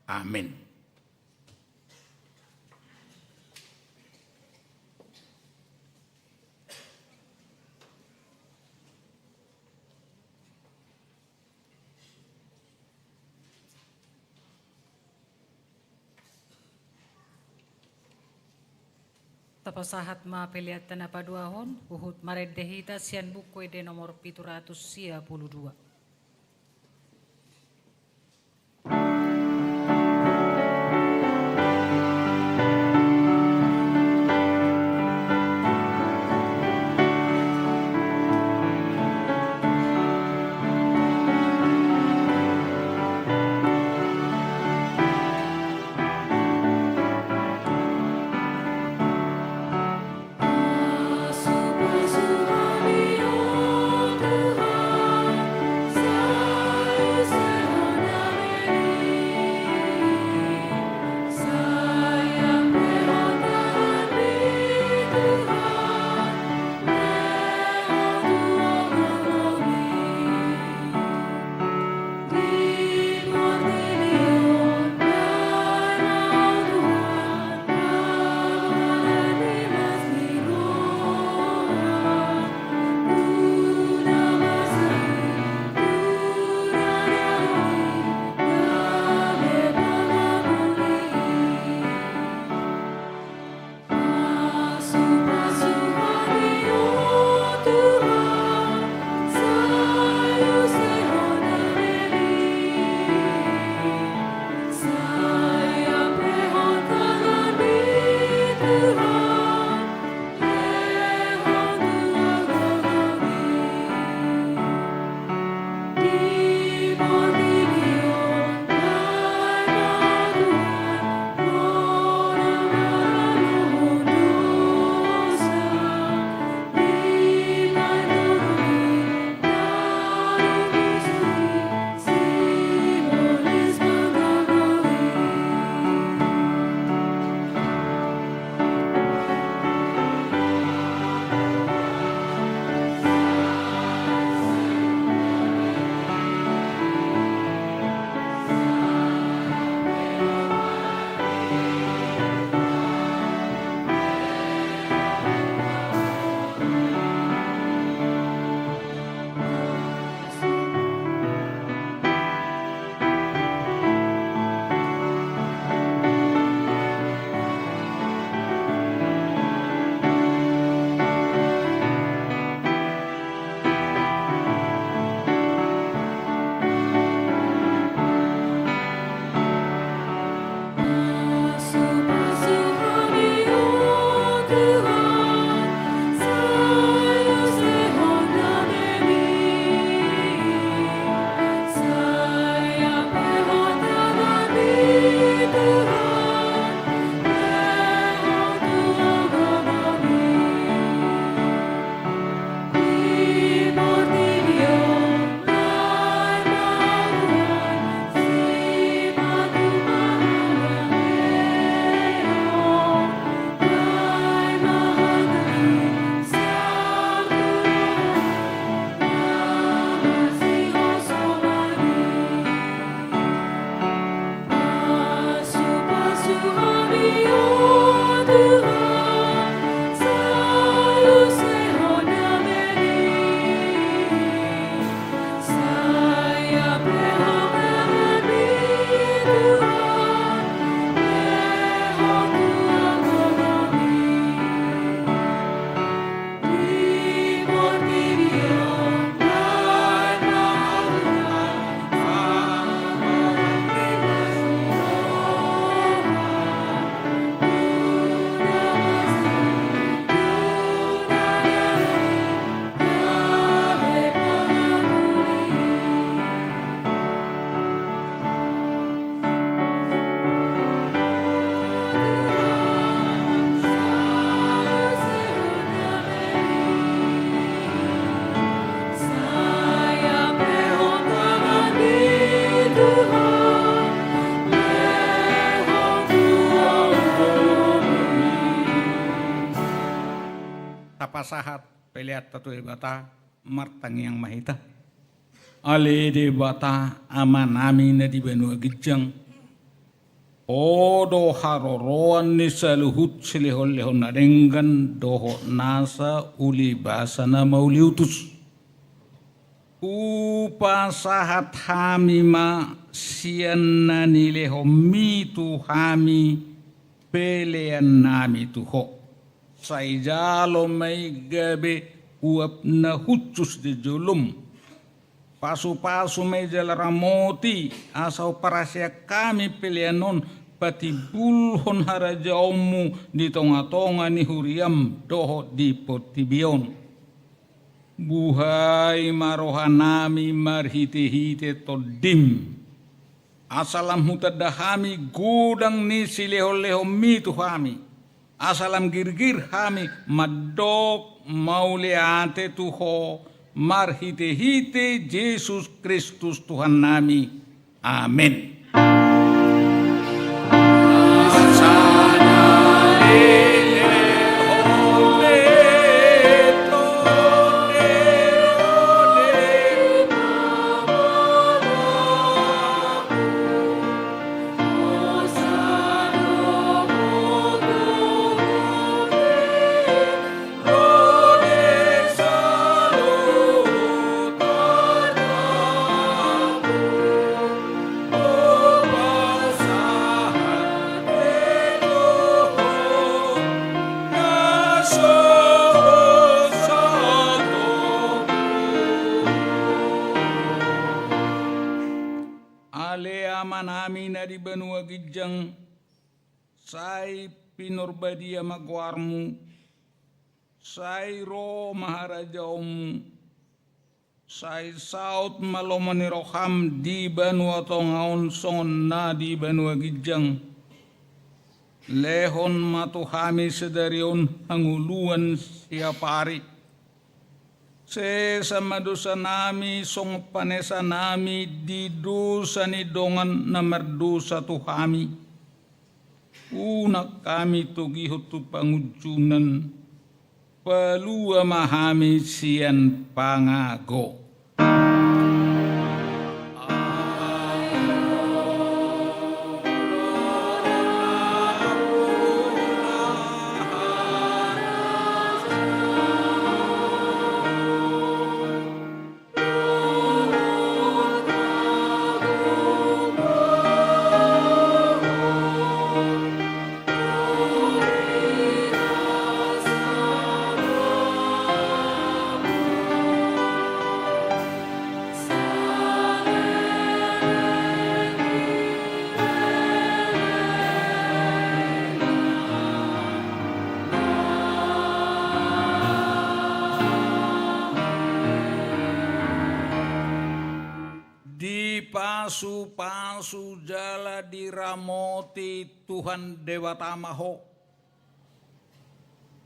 [SPEAKER 7] amin.
[SPEAKER 1] Tapasahat mapeliat tanah paduahon, uhut maredehita sian buku de nomor 762.
[SPEAKER 2] Tuhan
[SPEAKER 7] pasahat peliat tatu bata martang yang mahita. Ale de bata amanami na di benua gijang. Odo haroroan ni saluhut silihol-lihon na denggan doho nasa uli basa na mauliutus. Upasahat hami ma siyan na nileho mitu hami pelean nami tuho. Say jalo may gabi uap na hutsus di julum. Pasu-pasu may jalaramoti asaw parasya kami pilianon pati bulhon harajaomu di tonga-tonga ni huriam doho di potibion. Buhay marohanami marhite-hite todim. Asalam hutadahami gudang ni sileho-leho mitu hami. Asalam girgir hami madok mauliate tuho. Marhite-hite Yesus Kristus Tuhan nami. Amin. Di benua gijang sai pinurbadia magwarmu sai ro maharajaomu sai saut malomani roham di benua tongaon songon na di benua gijang lehon matuhami sedarion hanguluan siapari se sama dosa nami song panesa nami di dosa ni dongan na merdosa tu kami. Unak kami tugi hutu pangujunan palua mahami sian pangago. Pasu-pasu jala diramoti Tuhan Dewata Maho.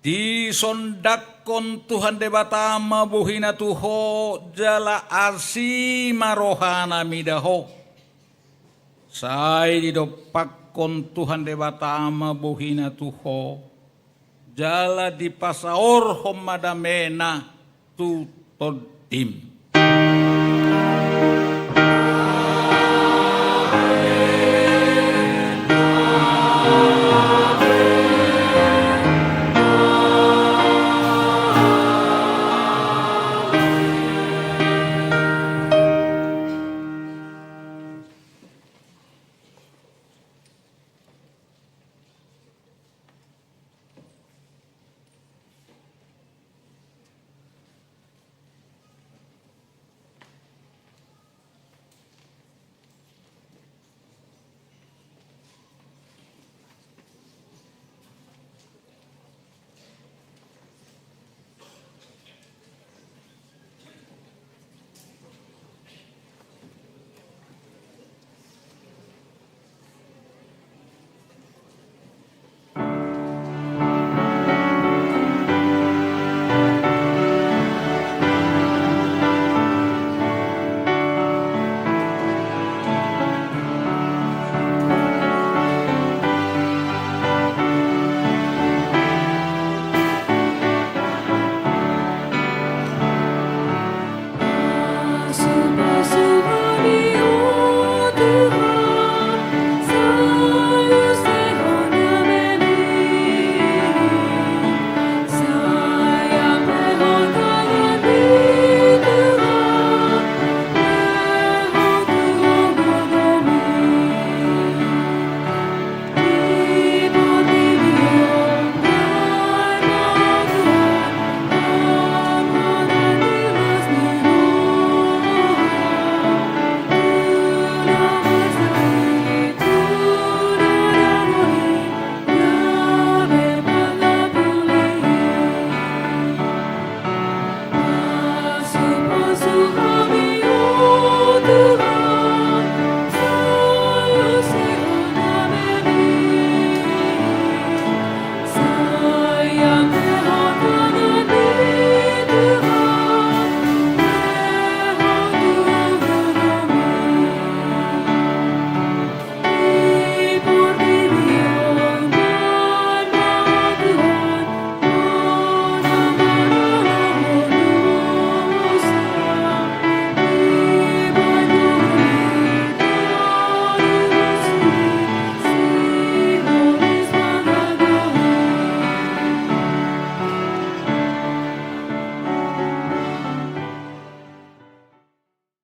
[SPEAKER 7] Disondakon Tuhan Dewata Mabuhina Tuho jala arsi marohana midaho. Sai didopakon Tuhan Dewata Mabuhina Tuho jala dipasaor homadamena tu todim.